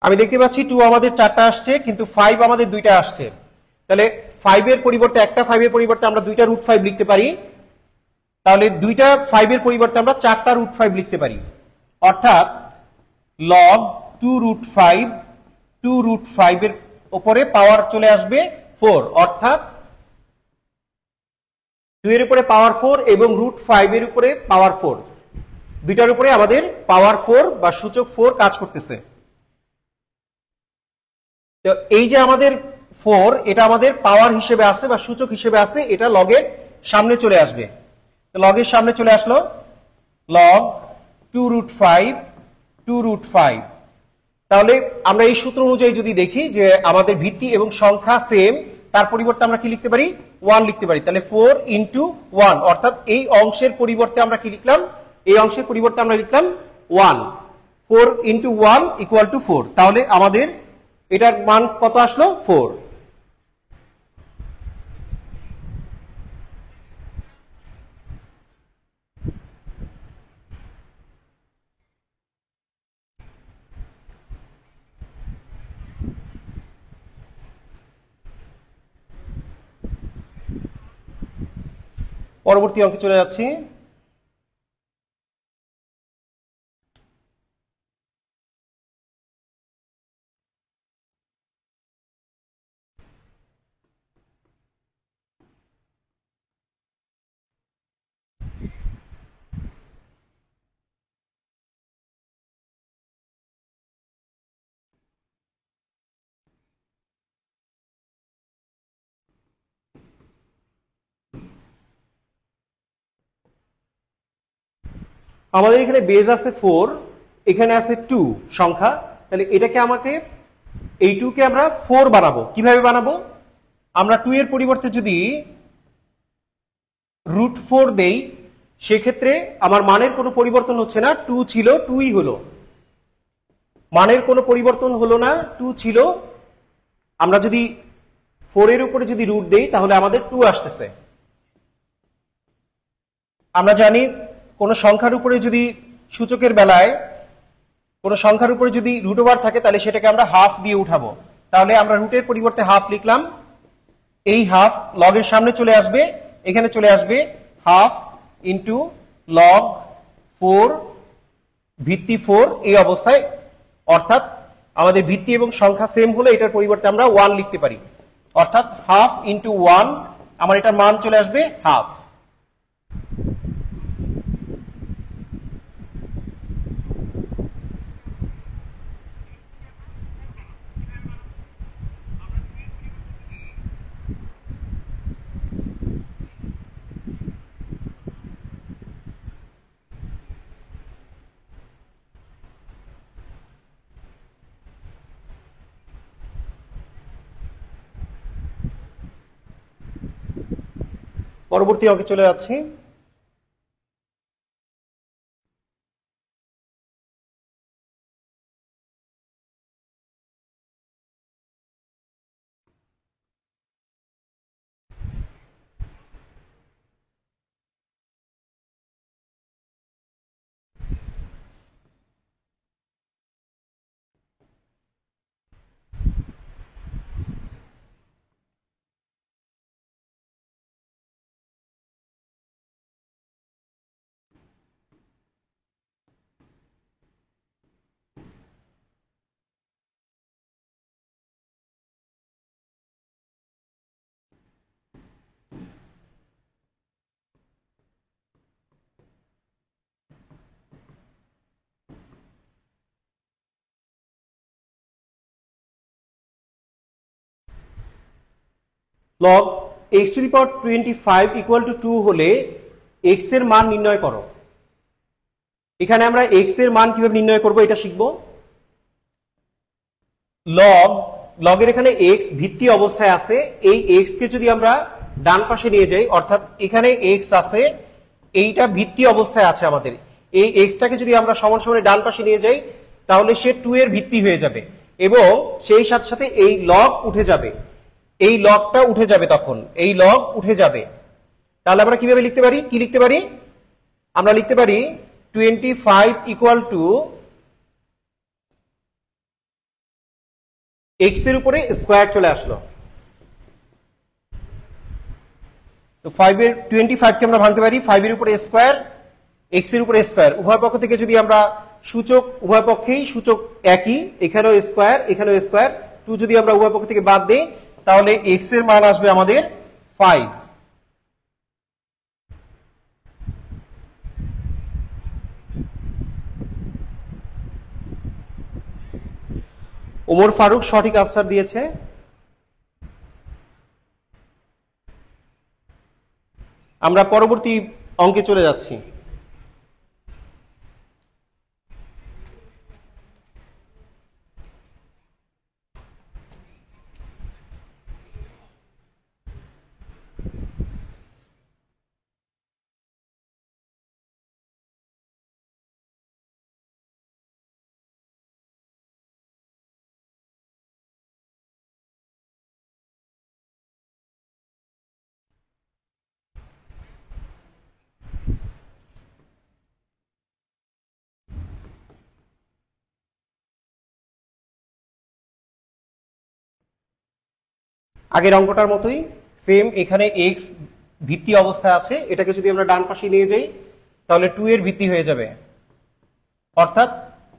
আমি দেখতে পাচ্ছি 2 আমাদের 4টা আসছে, কিন্তু 5 আমাদের 2টা আসছে। তাহলে 5 এর পরিবর্তে একটা 5 এর পরিবর্তে আমরা 2টা √5 লিখতে পারি। তাহলে 2টা 5 এর পরিবর্তে আমরা 4টা √5 লিখতে পারি। অর্থাৎ log 2 এর উপরে পাওয়ার চলে আসবে 4, অর্থাৎ 2 এর উপরে পাওয়ার 4 এবং √5 এর উপরে পাওয়ার 4, দুইটার উপরে আমাদের পাওয়ার 4 বা সূচক 4 কাজ করতেছে। তো এই যে আমাদের 4, এটা আমাদের পাওয়ার হিসেবে আসছে বা সূচক হিসেবে আসছে, এটা লগের সামনে চলে আসবে। লগের সামনে চলে আসলো log 2 √5। তাহলে আমরা এই সূত্র অনুযায়ী যদি দেখি যে আমাদের ভিত্তি এবং সংখ্যা সেম, তার পরিবর্তে আমরা কি লিখতে পারি? 1 লিখতে পারি। তাহলে 4 × 1, অর্থাৎ এই অংশের পরিবর্তে আমরা কি লিখলাম? এই অংশের পরিবর্তে আমরা লিখলাম 1। 4 × 1 = 4। তাহলে আমাদের এটার মান কত আসলো? 4। পরবর্তী অঙ্কে চলে যাচ্ছি। আমাদের এখানে বেজ আছে 4, এখানে আছে 2 সংখ্যা। তাহলে এটাকে আমাকে এই 2 কে আমরা 4 বানাবো। কিভাবে বানাবো? আমরা 2 এর পরিবর্তে যদি √4 দেই, সেক্ষেত্রে আমার মানের কোনো পরিবর্তন হচ্ছে না, 2 ছিল 2ই হলো, মানের কোনো পরিবর্তন হলো না, 2 ছিল। আমরা যদি 4 এর উপরে যদি রুট দেই, তাহলে আমাদের 2 আসতেছে। আমরা জানি কোন সংখ্যার উপরে যদি সূচকের বেলায় কোন সংখ্যার উপরে যদি √ওভার থাকে, তাহলে সেটাকে আমরা হাফ দিয়ে উঠাবো। তাহলে আমরা রুটের পরিবর্তে হাফ লিখলাম, এই হাফ লগের সামনে চলে আসবে, এখানে চলে আসবে হাফ ইন্টু লগ 4 ভিত্তি 4 এই অবস্থায়। অর্থাৎ আমাদের ভিত্তি এবং সংখ্যা সেম হলে এটার পরিবর্তে আমরা 1 লিখতে পারি। অর্থাৎ হাফ ইন্টু 1, আমার এটার মান চলে আসবে হাফ। পরবর্তী অঙ্কে চলে যাচ্ছি। log x⁻25 = 2 হলে x এর মান নির্ণয় করো। এখানে আমরা x এর মান কিভাবে নির্ণয় করব এটা শিখব। লগের এখানে x ভিত্তি অবস্থায় আছে, এই x কে যদি আমরা ডান পাশে নিয়ে যাই, অর্থাৎ এখানে x আছে, এইটা ভিত্তি অবস্থায় আছে আমাদের, এই x টাকে যদি আমরা সমান সমান ডান পাশে নিয়ে যাই, তাহলে সে 2 এর ভিত্তি হয়ে যাবে এবং সেই সাথে সাথে এই লগ উঠে যাবে, এই লগটা উঠে যাবে, তখন এই লগ উঠে যাবে। তাহলে আমরা কিভাবে লিখতে পারি? কি লিখতে পারি? আমরা লিখতে পারি 25 = x এর উপরে স্কোয়ার চলে আসলো। তো 25 কে আমরা ভাঙতে পারি 5 এর উপরে স্কোয়ার, x এর উপরে স্কোয়ার, উভয় পক্ষ থেকে যদি আমরা সূচক, উভয় পক্ষেই সূচক একই, এখানেও স্কোয়ার এখানেও স্কোয়ার, 2 যদি আমরা উভয় পক্ষ থেকে বাদ দিই তাহলে x এর মান আসবে আমাদের 5। ওমর ফারুক সঠিক আনসার দিয়েছে। আমরা পরবর্তী অঙ্কে চলে যাচ্ছি। আগের অঙ্কটার মতোই সেম, এখানে x ভিত্তি অবস্থায় আছে, এটাকে যদি আমরা ডান পাশে নিয়ে যাই তাহলে 2 এর ভিত্তি হয়ে যাবে, অর্থাৎ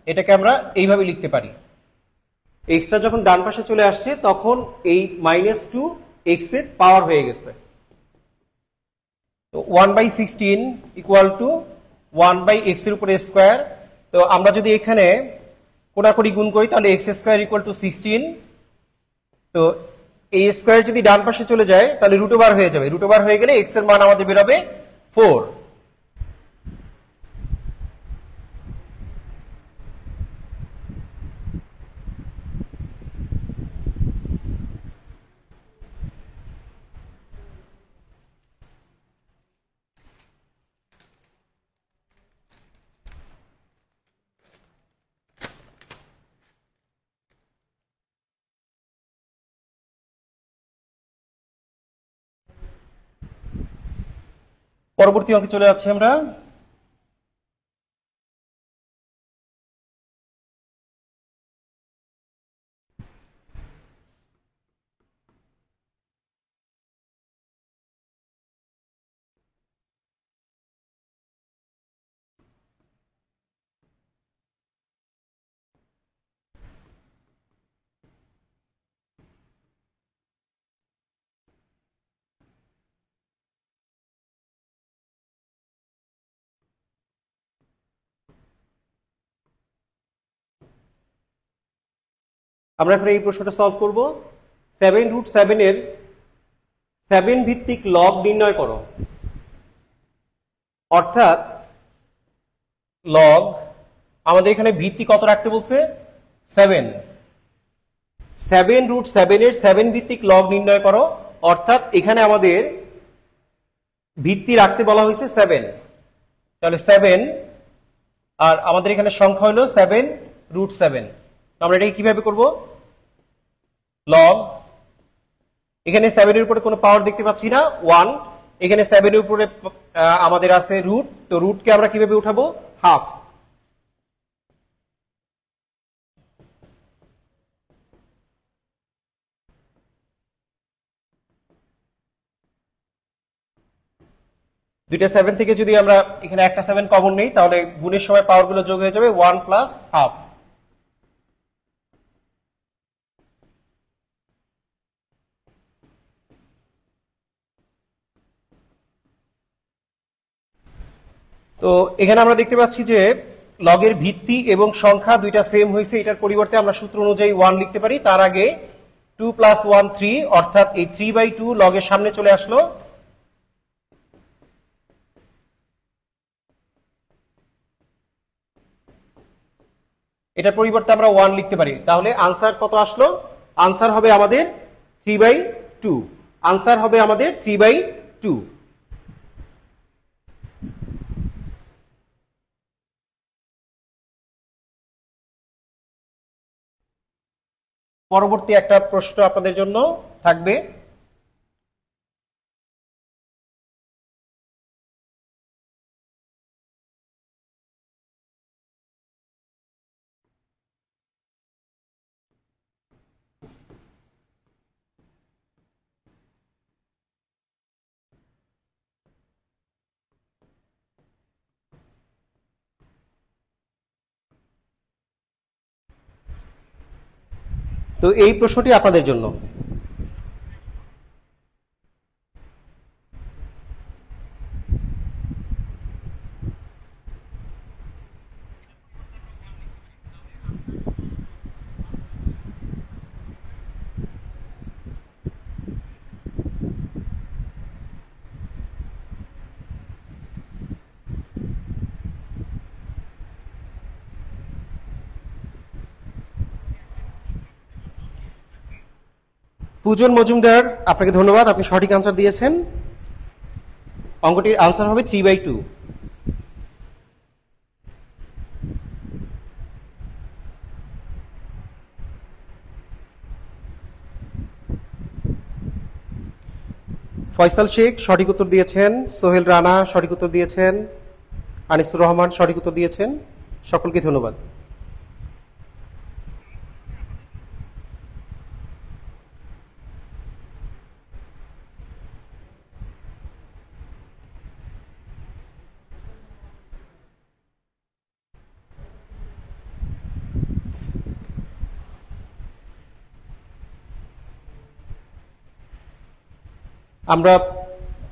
এটাকে আমরা এইভাবে লিখতে পারি। এক্সটা যখন ডান পাশে চলে আসছে তখন এই -2 x এর পাওয়ার হয়ে গেছে। তো 1/16 ইকুয়াল টু 1/x এর উপরে স্কোয়ার। তো আমরা যদি এখানে কোনাকুনি গুণ করি তাহলে x স্কোয়ার ইকুয়াল টু 16। তো এই স্কোয়ার যদি ডান পাশে চলে যায় তাহলে রুট ওভার হয়ে যাবে, রুট ওভার হয়ে গেলে x এর মান আমাদের বেরোবে 4। পরবর্তী অঙ্কে চলে যাচ্ছি আমরা। আমরা এখন এই প্রশ্নটা সলভ করব। 7√7 এর 7 ভিত্তিক লব নির্ণয় করো। অর্থাৎ লগ আমাদের এখানে ভিত্তি কত রাখতে বলছে, 7। 7√7 এর 7 ভিত্তিক লগ নির্ণয় করো, অর্থাৎ এখানে আমাদের ভিত্তি রাখতে বলা হয়েছে 7। তাহলে 7 আর আমাদের এখানে সংখ্যা হলো 7√7। আমরা এটাকে কিভাবে করব, লগ এখানে 7 এর উপরে কোনো পাওয়ার দেখতে পাচ্ছি না 1, এখানে 7 এর উপরে আমাদের আছে রুট, তো রুটকে আমরা কিভাবে উঠাবো, হাফ। দুইটা 7 থেকে যদি আমরা এখানে একটা 7 কমন নেই তাহলে গুণের সময় পাওয়ার গুলো যোগ হয়ে যাবে 1 প্লাস হাফ। তো এখানে আমরা দেখতে পাচ্ছি যে লগের ভিত্তি এবং সংখ্যা দুইটা সেম হয়েছে, এটার পরিবর্তে আমরা সূত্র অনুযায়ী 1 লিখতে পারি। তার আগে 2 + 1 3, অর্থাৎ এই 3/2 লগের সামনে চলে আসলো। এটার পরিবর্তে আমরা 1 লিখতে পারি, তাহলে আনসার কত আসলো, আনসার হবে আমাদের 3/2। আনসার হবে আমাদের 3/2। পরবর্তী একটা প্রশ্ন আপনাদের জন্য থাকবে। তো এই প্রশ্নটি আপনাদের জন্য। পূজন মজুমদার, আপনাকে ধন্যবাদ, আপনি সঠিক আনসার দিয়েছেন। অঙ্কটির আনসার হবে 3/2। ফয়সাল শেখ সঠিক উত্তর দিয়েছেন, সোহেল রানা সঠিক উত্তর দিয়েছেন, আনিসুর রহমান সঠিক উত্তর দিয়েছেন। সকলকে ধন্যবাদ। আমরা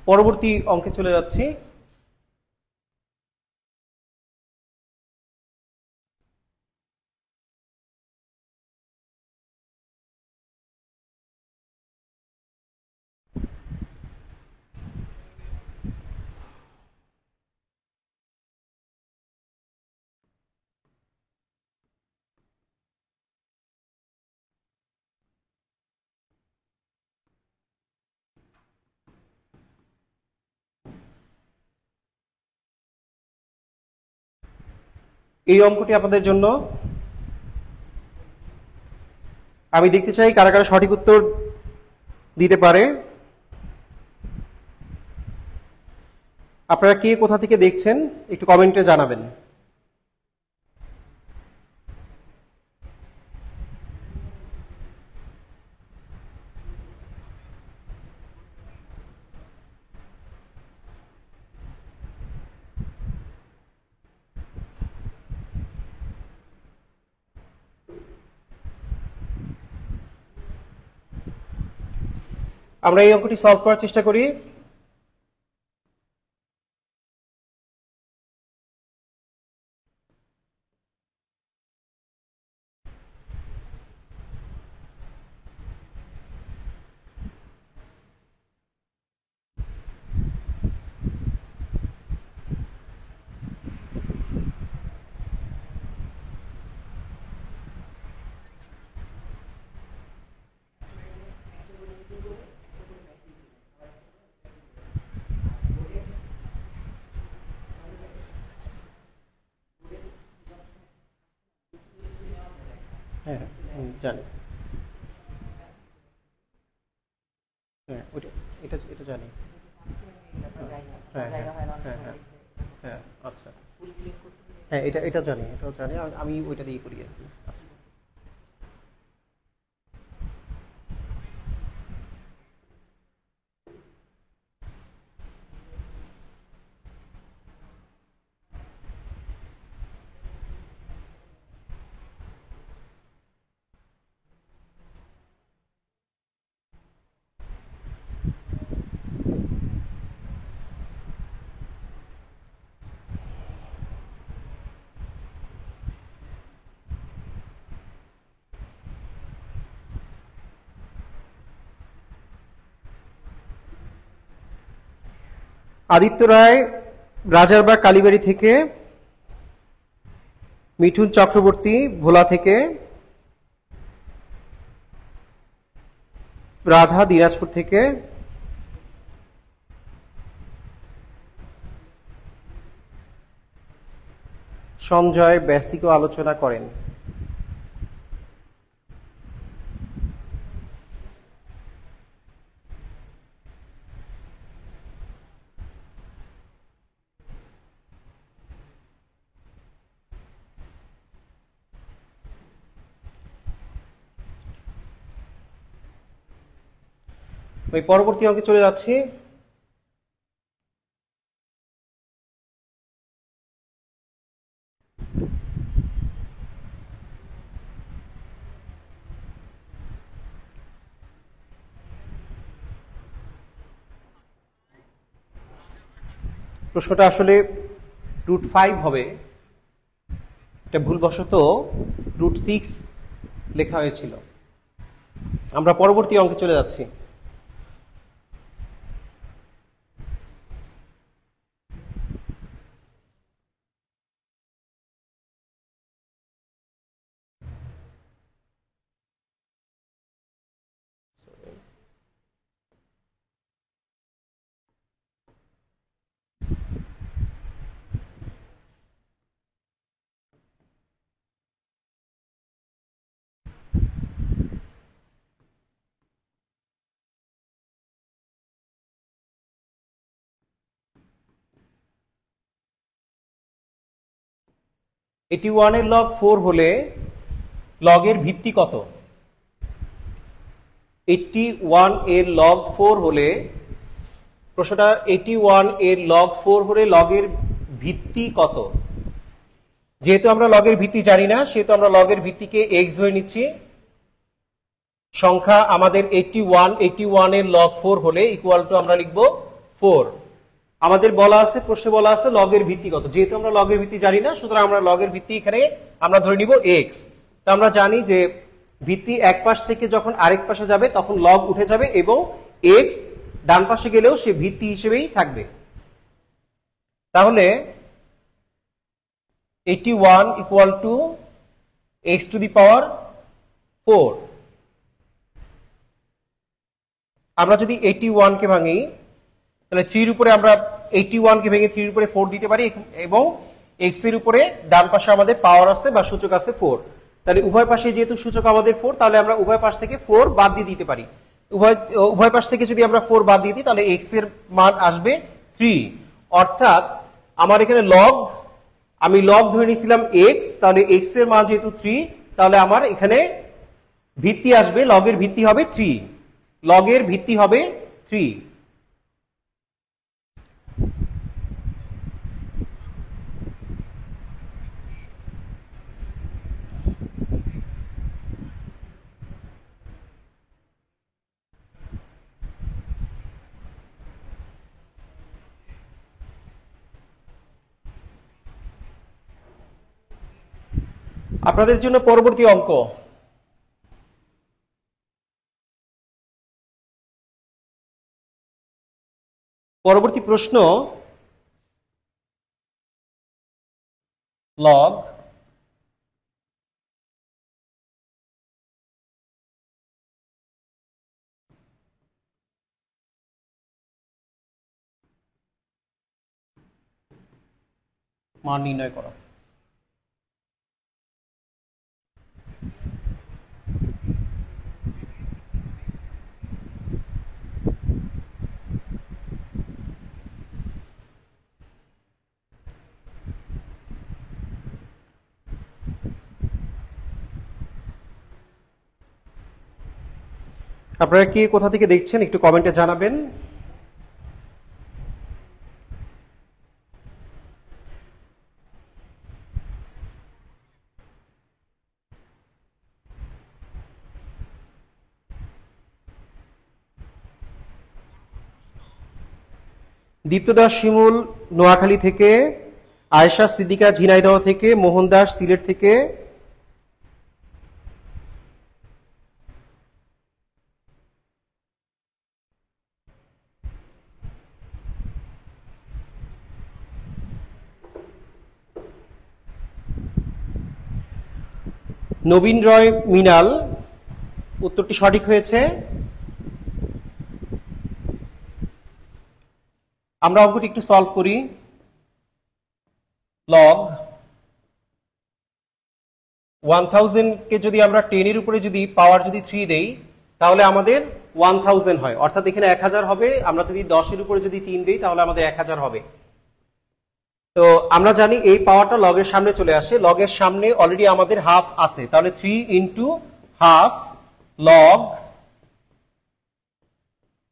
পরবর্তী অঙ্কে চলে যাচ্ছি। এই অঙ্কটি আপনাদের জন্য। আমি দেখতে চাই কারা কারা সঠিক উত্তর দিতে পারে। আপনারা কে কোথা থেকে দেখছেন একটু কমেন্টে জানাবেন। আমরা এই অঙ্কটি সলভ করার চেষ্টা করি। হ্যাঁ, জানি। হ্যাঁ, ওটা এটা এটা জানি। হ্যাঁ হ্যাঁ হ্যাঁ হ্যাঁ হ্যাঁ, আচ্ছা। হ্যাঁ, এটা এটা জানি, এটাও জানি। আমি ওইটা দিয়ে করি আর কি। আচ্ছা। আদিত্য রায় রাজারবাগ কালীবাড়ি থেকে, মিঠুন চক্রবর্তী ভোলা থেকে, রাধা দিনাজপুর থেকে, সঞ্জয় বেসিকও আলোচনা করেন। আমি পরবর্তী অঙ্কে চলে যাচ্ছি। প্রশ্নটা আসলে √5 হবে, এটা ভুলবশত √6 লেখা হয়েছিল। আমরা পরবর্তী অঙ্কে চলে যাচ্ছি। এটি 1 এর লগ 4 হলে লগের ভিত্তি কত? 81 এর লগ 4 হলে, প্রশ্নটা 81 এর লগ 4 হলে লগের ভিত্তি কত? যেহেতু আমরা লগের ভিত্তি জানি না, সেহেতু আমরা লগের ভিত্তিকে x ধরে নিচ্ছি। সংখ্যা আমাদের 81 এর লগ 4 হলে ইকুয়াল টু আমরা লিখব 4। আমাদের বলা আছে, প্রশ্নে বলা আছে লগের ভিত্তি কত। যেহেতু আমরা লগের ভিত্তি জানি না, সুতরাং আমরা লগের ভিত্তি এখানে আমরা ধরে নিব x। তো আমরা জানি যে ভিত্তি এক পাশ থেকে যখন আরেক পাশে যাবে তখন লগ উঠে যাবে এবং x ডান পাশে গেলেও সে ভিত্তি হিসেবেই থাকবে। তাহলে 81 equal to x to the power 4। আমরা যদি 81 কে ভাঙি তাহলে 3 এর উপরে আমরা 81 কে ভেঙে 3 এর উপরে 4 দিতে পারি এবং x এর উপরে ডান পাশে আমাদের পাওয়ার আছে বা সূচক আছে 4। তাহলে উভয় পাশে যেহেতু সূচক আমাদের 4, তাহলে আমরা উভয় পাশ থেকে 4 বাদ দিয়ে দিতে পারি। উভয় পাশ থেকে যদি আমরা 4 বাদ দিয়ে দিই তাহলে x এর মান আসবে 3। অর্থাৎ আমার এখানে আমি লগ ধরে নিয়েছিলাম x, তাহলে x এর মান যেহেতু 3, তাহলে আমার এখানে ভিত্তি আসবে, লগের ভিত্তি হবে 3। লগের ভিত্তি হবে 3। আপনাদের জন্য পরবর্তী অঙ্ক। পরবর্তী প্রশ্ন, লগ মান নির্ণয় করা। আপনারা কি কোথা থেকে দেখছেন একটু কমেন্টে জানাবেন। দীপ্ত দাস শিমুল নোয়াখালী থেকে, আয়েশা সিদ্দিকা ঝিনাইদহ থেকে, মোহন দাস সিলেট থেকে, নবীন রয় মিনাল, উত্তরটি সঠিক হয়েছে। আমরা অঙ্কটি একটু সলভ করি। লগ 1000 কে যদি আমরা 10 এর উপরে যদি পাওয়ার যদি 3 দেই তাহলে আমাদের 1000 হয়, অর্থাৎ এখানে 1000 হবে। আমরা যদি 10 এর উপরে যদি 3 দেই তাহলে আমাদের 1000 হবে। তো আমরা জানি এই পাওয়ারটা লগের সামনে চলে আসে, লগের সামনে অলরেডি আমাদের হাফ আছে, তাহলে 3 ইন্টু হাফ লগ।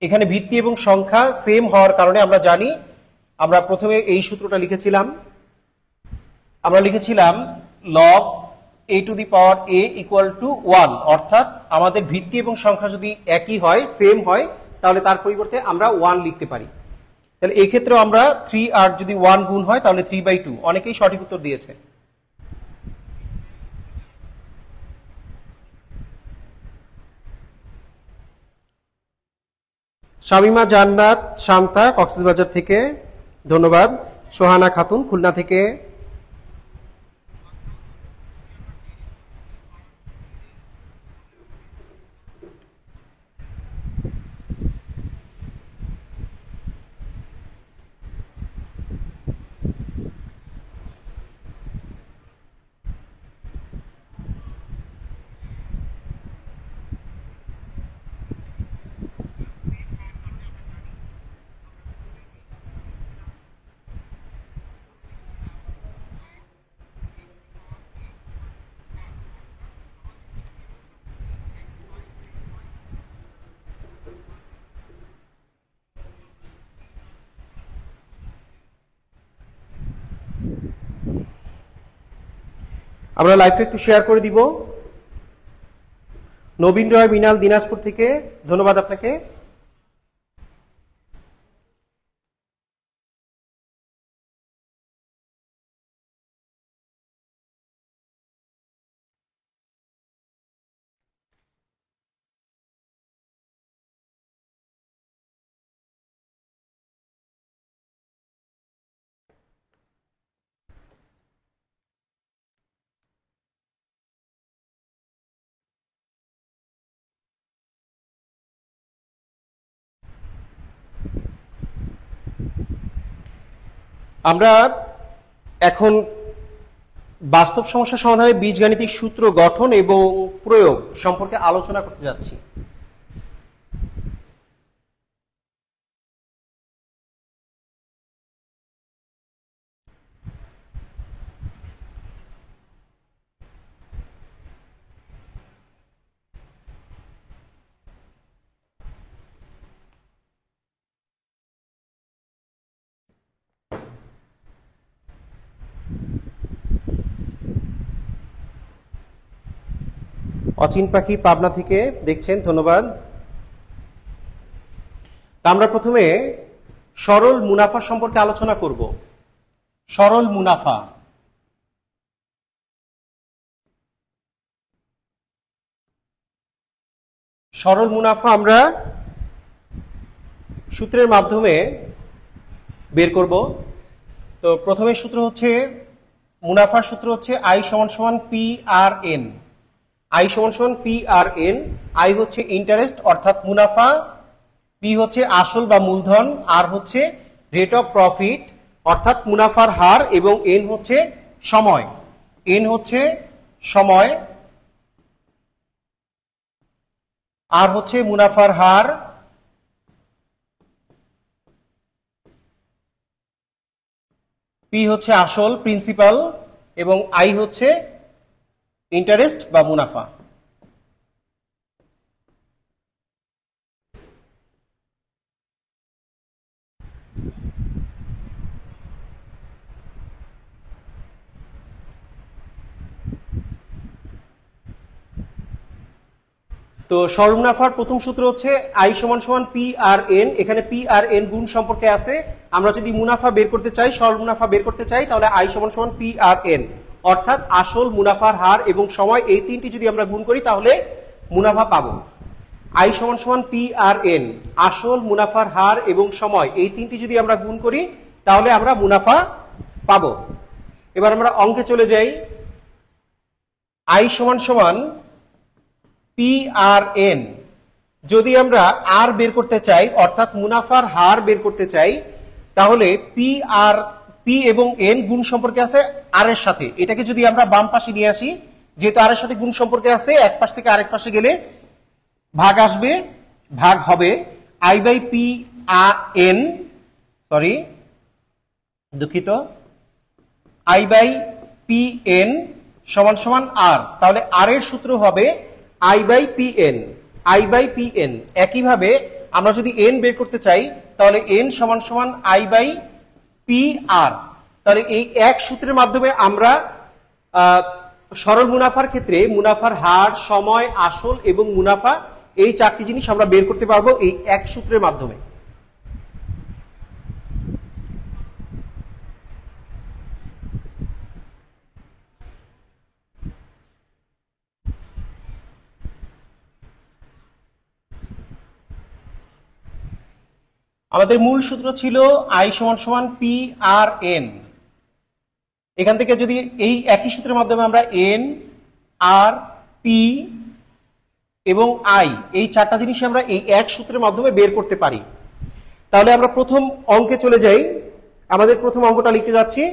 এখানে ভিত্তি এবং সংখ্যা সেম হওয়ার কারণে আমরা জানি, আমরা প্রথমে এই সূত্রটা লিখেছিলাম, আমরা লিখেছিলাম log a two the power a equal to 1, অর্থাৎ আমাদের ভিত্তি এবং সংখ্যা যদি একই হয়, সেম হয়, তাহলে তার পরিবর্তে আমরা 1 লিখতে পারি। তাহলে এই ক্ষেত্রে আমরা 3 আর যদি 1 গুণ হয় তাহলে 3/2। অনেকেই সঠিক উত্তর দিয়েছে। শামিমা জান্নাত শান্তা কক্সবাজার থেকে, ধন্যবাদ। সোহানা খাতুন খুলনা থেকে, আমরা লাইভটা একটু শেয়ার করে দিব। নবীন রয় মিনাল দিনাজপুর থেকে, ধন্যবাদ আপনাকে। আমরা এখন বাস্তব সমস্যা সমাধানের বীজগাণিতিক সূত্র গঠন এবং প্রয়োগ সম্পর্কে আলোচনা করতে যাচ্ছি। অচিন পাখি পাবনা থেকে দেখছেন, ধন্যবাদ। তা আমরা প্রথমে সরল মুনাফা সম্পর্কে আলোচনা করব। সরল মুনাফা, সরল মুনাফা আমরা সূত্রের মাধ্যমে বের করব। তো প্রথমে সূত্র হচ্ছে, মুনাফার সূত্র হচ্ছে আই সমান সমান পি আর এন। আই সমান সমান পি আর এন। আই হচ্ছে ইন্টারেস্ট অর্থাৎ মুনাফা, পি হচ্ছে আসল বা মূলধন, আর হচ্ছে রেট অফ প্রফিট অর্থাৎ মুনাফার হার, এবং এন হচ্ছে সময়। এন হচ্ছে সময়, আর হচ্ছে মুনাফার হার, পি হচ্ছে আসল প্রিন্সিপাল, এবং আই হচ্ছে ইন্টারেস্ট বা মুনাফা। তো সরল মুনাফার প্রথম সূত্র হচ্ছে আই সমান সমান পি আর এন। এখানে পি আর এন গুণ সম্পর্কে আছে। আমরা যদি মুনাফা বের করতে চাই, সরল মুনাফা বের করতে চাই, তাহলে আই সমান সমান পি আর এন অর্থাৎ আসল, মুনাফার হার এবং সময়, এই তিনটি যদি আমরা গুণ করি তাহলে মুনাফা পাবো। আই সমান সমান পি আর এন, আসল, মুনাফার হার এবং সময়, এই তিনটি যদি আমরা গুণ করি তাহলে আমরা মুনাফা পাবো। এবার আমরা অঙ্কে চলে যাই। আই সমান সমান পি আর এন, যদি আমরা আর বের করতে চাই অর্থাৎ মুনাফার হার বের করতে চাই, তাহলে পি এবং এন গুণ সম্পর্কে আছে আর এর সাথে। এটাকে যদি আমরা বাম পাশে নিয়ে আসি, যেহেতু আর এর সাথে গুণ সম্পর্কে আছে, এক পাশ থেকে আরেক পাশে গেলে ভাগ আসবে, ভাগ হবে I by P N, sorry দুঃখিত, আই বাই পি এন সমান সমান আর। তাহলে আর এর সূত্র হবে I by P N, I by P N. একইভাবে আমরা যদি এন বের করতে চাই তাহলে এন সমান সমান আই বাই পি আর। তাহলে এই এক সূত্রের মাধ্যমে আমরা সরল মুনাফার ক্ষেত্রে মুনাফার হার, সময়, আসল এবং মুনাফা, এই চারটি জিনিস আমরা বের করতে পারবো এই এক সূত্রের মাধ্যমে। আমাদের মূল সূত্র ছিল আই সমান সমান পি আর এন। এখান থেকে যদি এই একই সূত্রের মাধ্যমে আমরা এন, আর, পি এবং আই এই চারটা জিনিস আমরা এই এক সূত্রের মাধ্যমে বের করতে পারি। তাহলে আমরা প্রথম অঙ্কে চলে যাই। আমাদের প্রথম অঙ্কটা লিখতে যাচ্ছি।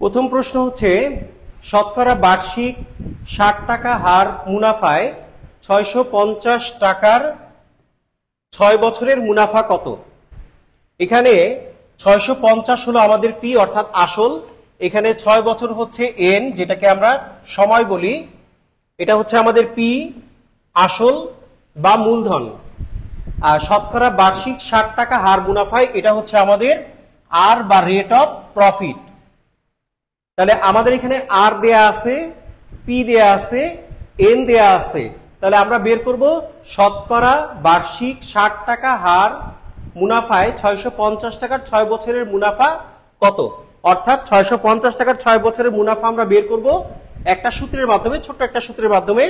প্রথম প্রশ্ন হচ্ছে, শতকরা বার্ষিক 60 টাকা হার মুনাফায় 650 টাকার 6 বছরের মুনাফা কত? এখানে 650 হলো আমাদের পি অর্থাৎ আসল, এখানে 6 বছর হচ্ছে এন যেটাকে আমরা সময় বলি, এটা হচ্ছে আমাদের পি আসল বা মূলধন। আর শতকরা বার্ষিক 60 টাকা হার মুনাফায় এটা হচ্ছে আমাদের আর বা রেট অফ প্রফিট। তাহলে আমাদের এখানে আর দেয়া আছে, পি দেয়া আছে, এন দেয়া আছে। তাহলে আমরা বের করব শতকরা বার্ষিক 60 টাকা হার মুনাফায় 650 টাকার 6 বছরের মুনাফা কত। অর্থাৎ 650 টাকার 6 বছরের মুনাফা আমরা বের করব একটা সূত্রের মাধ্যমে, ছোট্ট একটা সূত্রের মাধ্যমে।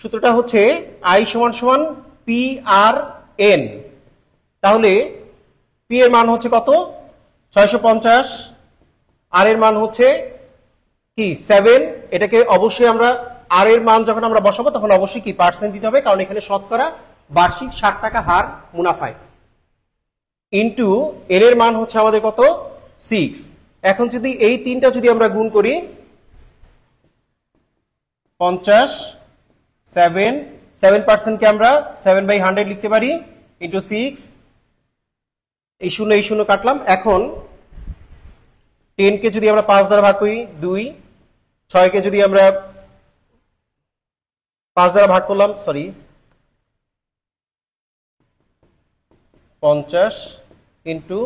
সূত্রটা হচ্ছে আই সমান সমান পি আর এন। তাহলে পি এর মান হচ্ছে কত? 650, আর এর মান হচ্ছে কি 7। এটাকে অবশ্যই আমরা আর এর মান যখন আমরা বসাবো তখন অবশ্যই কি পার্সেন্ট দিতে হবে, কারণ এখানে শতকরা বার্ষিক 60 টাকা হার মুনাফায়, ইন্টু এর এর মান হচ্ছে আমাদের কত 6। এখন যদি এই তিনটা যদি আমরা গুণ করি, 50, 7% কে আমরা 7/100 লিখতে পারি, ইন্টু 6, এই শূন্য কাটলাম। এখন 10 কে যদি আমরা 5 দ্বারা ভাগ করি 2, 6 কে যদি আমরা 5 দ্বারা ভাগ করলাম, সরি 50 ইন্টু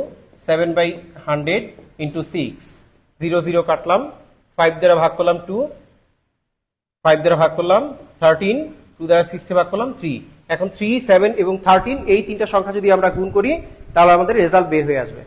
7/100 ইন্টু 6, 0 কাটলাম। 5 দ্বারা ভাগ করলাম 2, 5 দ্বারা ভাগ করলাম 13, 2 দ্বারা 6 কে ভাগ করলাম 3। এখন 3, 7 এবং 13 এই তিনটা সংখ্যা যদি আমরা গুণ করি তাহলে আমাদের রেজাল্ট বের হয়ে আসবে।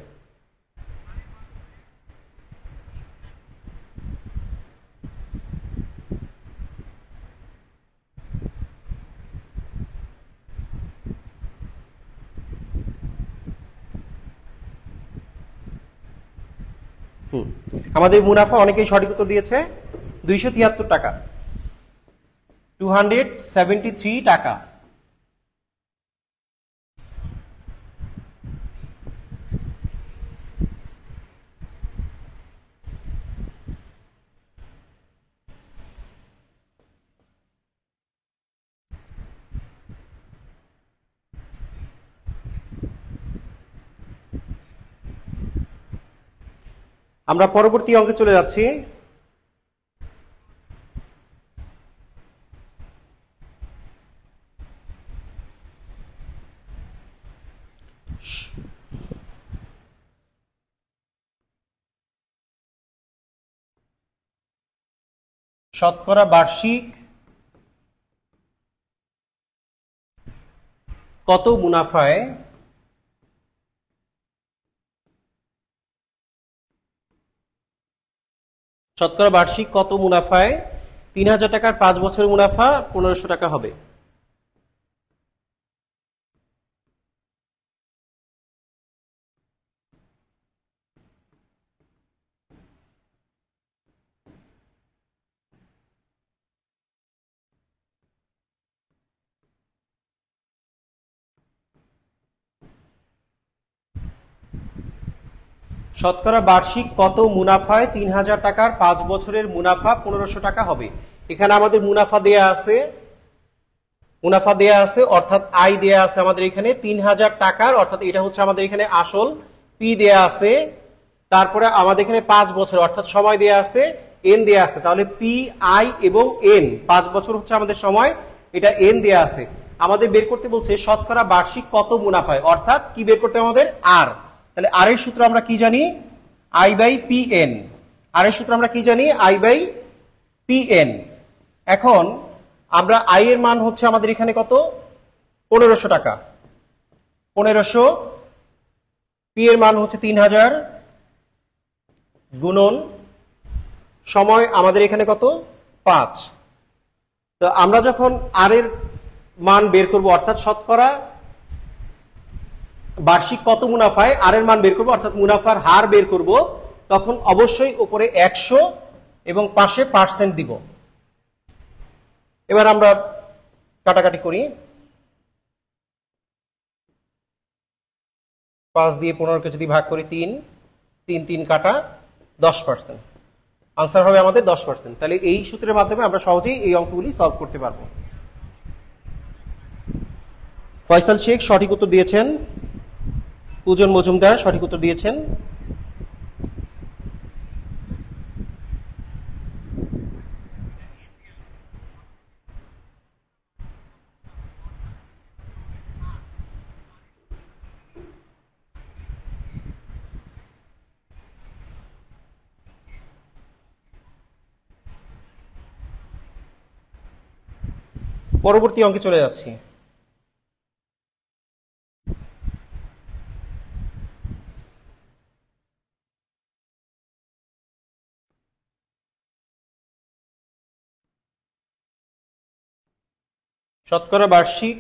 আমাদের মুনাফা অনেকেই সঠিক উত্তর দিয়েছে, 273 টাকা, 273 টাকা। আমরা পরবর্তী অঙ্কে চলে যাচ্ছি। শতকরা বার্ষিক কত মুনাফায় শতকরা বার্ষিক কত মুনাফায় 3000 টাকার 5 বছরের মুনাফা 1500 টাকা হবে। শতকরা বার্ষিক কত মুনাফায় 3000 টাকার 5 বছরের মুনাফা 1500 টাকা হবে। এখানে আমাদের মুনাফা দেয়া আছে অর্থাৎ আয় দেয়া আছে আমাদের এখানে 3000 টাকার, অর্থাৎ এটা হচ্ছে আমাদের এখানে আসল, পি দেয়া আছে, তারপরে আমাদের এখানে 5 বছর অর্থাৎ সময় দেয়া আছে, এন দেয়া আছে। তাহলে পি, আই এবং এন, 5 বছর হচ্ছে আমাদের সময়, এটা এন দেয়া আছে। আমাদের বের করতে বলছে শতকরা বার্ষিক কত মুনাফায়, অর্থাৎ কি বের করতে আমাদের আর। তাহলে আর এর সূত্র আমরা কি জানি, আই বাই পি এন। আর এর সূত্র আমরা কি জানি, আই বাই পি এন। এখন আমরা আই এর মান হচ্ছে আমাদের এখানে কত, 1500 টাকা, 1500, পি এর মান হচ্ছে 3000 গুণন সময় আমাদের এখানে কত, 5। তো আমরা যখন আর এর মান বের করব, অর্থাৎ শতকরা বার্ষিক কত মুনাফায় আর এর মান বের করব, অর্থাৎ মুনাফার হার বের করব, তখন অবশ্যই উপরে 100 এবং পাশে পার্সেন্ট দিব। এবার আমরা কাটাকাটি করি, 5 দিয়ে 15কে যদি ভাগ করি 3, 3 কাটা 10%, আনসার হবে আমাদের 10%। তাহলে এই সূত্রের মাধ্যমে আমরা সহজেই এই অঙ্কগুলি সলভ করতে পারবো। ফয়সাল শেখ সঠিক উত্তর দিয়েছেন, পূজন মজুমদার সঠিক উত্তর দিয়েছেন। পরবর্তী অঙ্কে চলে যাচ্ছি। শতকরা বার্ষিক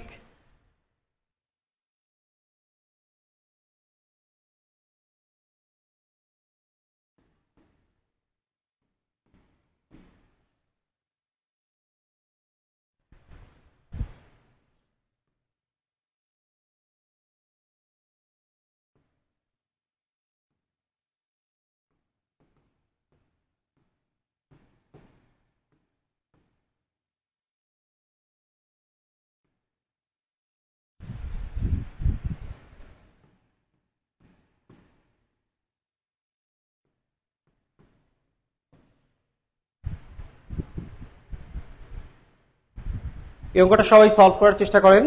এই অঙ্কটা সবাই সলভ করার চেষ্টা করেন।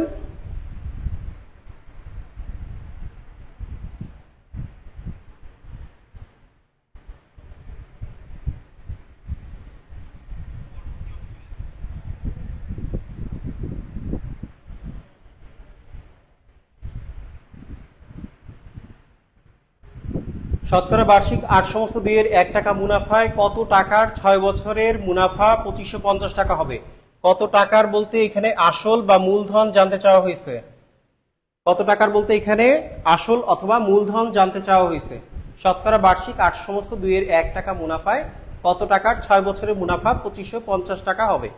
শতকরা বার্ষিক 8 সমস্ত 2 1 টাকা মুনাফায় কত টাকার 6 বছরের মুনাফা 2550 টাকা হবে। কত টাকার বলতে এখানে আসল বা মূলধন জানতে চাওয়া হয়েছে, কত টাকার বলতে এখানে আসল অথবা মূলধন জানতে চাওয়া হয়েছে। শতকরা বার্ষিক 8 সমস্ত 2 1 টাকা মুনাফায় কত টাকার 6 বছরের মুনাফা 2550 টাকা হবে।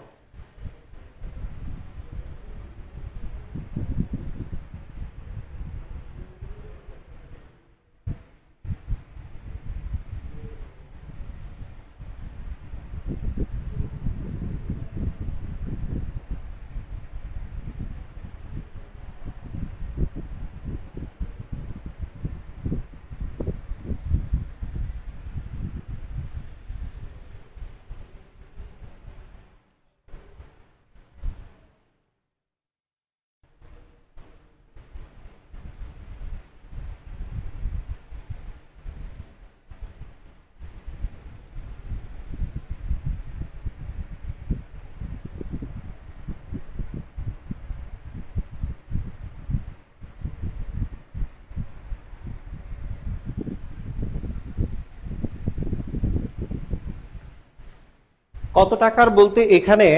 কত টাকার বলতে এখানে,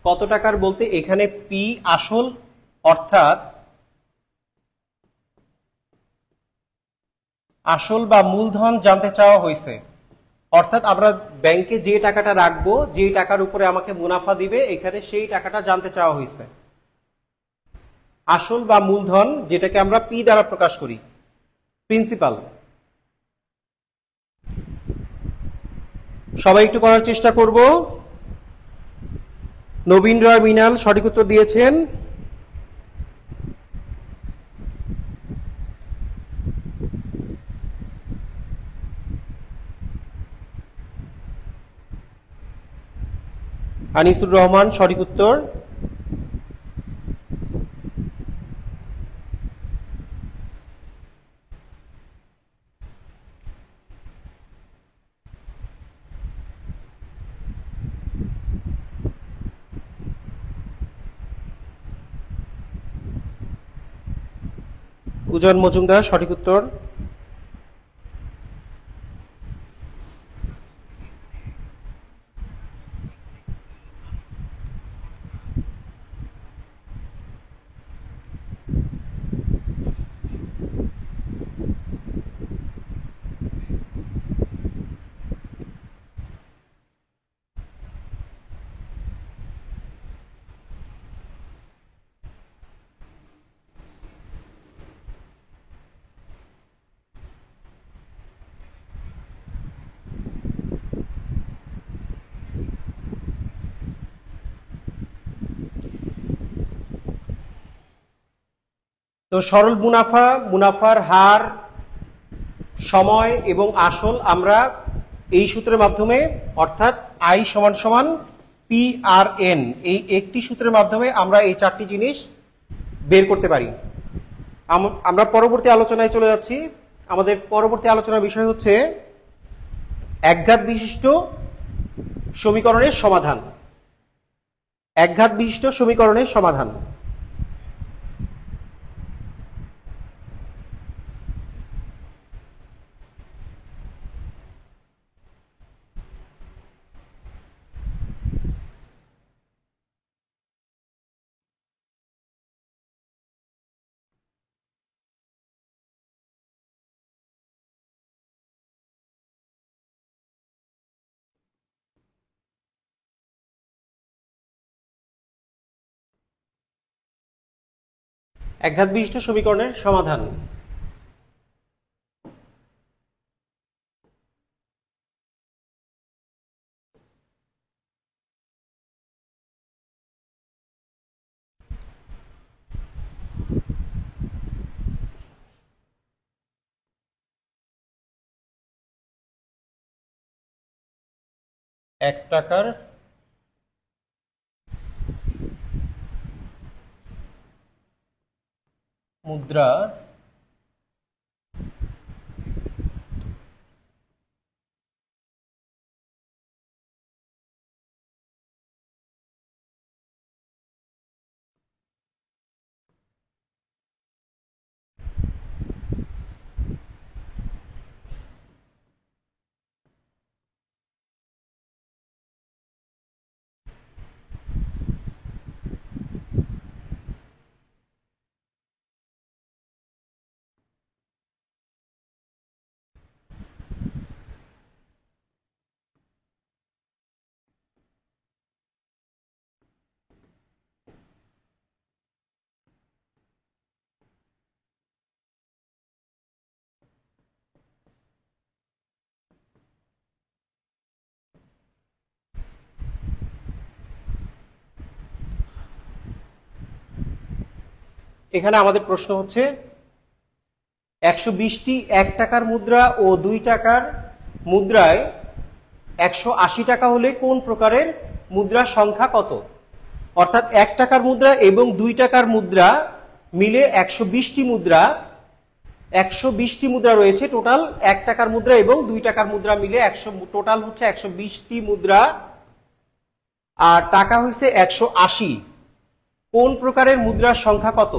কত টাকার বলতে এখানে পি আসল, অর্থাৎ আসল বা মূলধন জানতে চাওয়া হয়েছে। অর্থাৎ আমরা ব্যাংকে যে টাকাটা রাখবো, যে টাকার উপরে আমাকে মুনাফা দিবে, এখানে সেই টাকাটা জানতে চাওয়া হয়েছে। আসল বা মূলধন যেটাকে আমরা পি দ্বারা প্রকাশ করি, প্রিন্সিপাল। সবাই একটু করার চেষ্টা করব। নবীন রায় মিনাল সঠিক উত্তর দিয়েছেন। আনিসুর রহমান সঠিক উত্তর। উজান মজুমদার সঠিক উত্তর। তো সরল মুনাফা, মুনাফার হার, সময় এবং আসল আমরা এই সূত্রের মাধ্যমে অর্থাৎ আই সমান সমান পি আর এন, এই একটি সূত্রের মাধ্যমে আমরা এই চারটি জিনিস বের করতে পারি। আমরা পরবর্তী আলোচনায় চলে যাচ্ছি। আমাদের পরবর্তী আলোচনার বিষয় হচ্ছে একঘাত বিশিষ্ট সমীকরণের সমাধান। একঘাত বিশিষ্ট সমীকরণের সমাধান। একঘাত বিশিষ্ট সমীকরণের সমাধান। এক টাকার মুদ্রা এখানে আমাদের প্রশ্ন হচ্ছে 120টি 1 টাকার মুদ্রা ও 2 টাকার মুদ্রায় 180 টাকা হলে কোন প্রকারের মুদ্রার সংখ্যা কত? অর্থাৎ 1 টাকার মুদ্রা এবং 2 টাকার মুদ্রা মিলে 120টি মুদ্রা, 120টি মুদ্রা রয়েছে টোটাল। 1 টাকার মুদ্রা এবং 2 টাকার মুদ্রা মিলে টোটাল হচ্ছে 120টি মুদ্রা, আর টাকা হচ্ছে 180। কোন প্রকারের মুদ্রার সংখ্যা কত?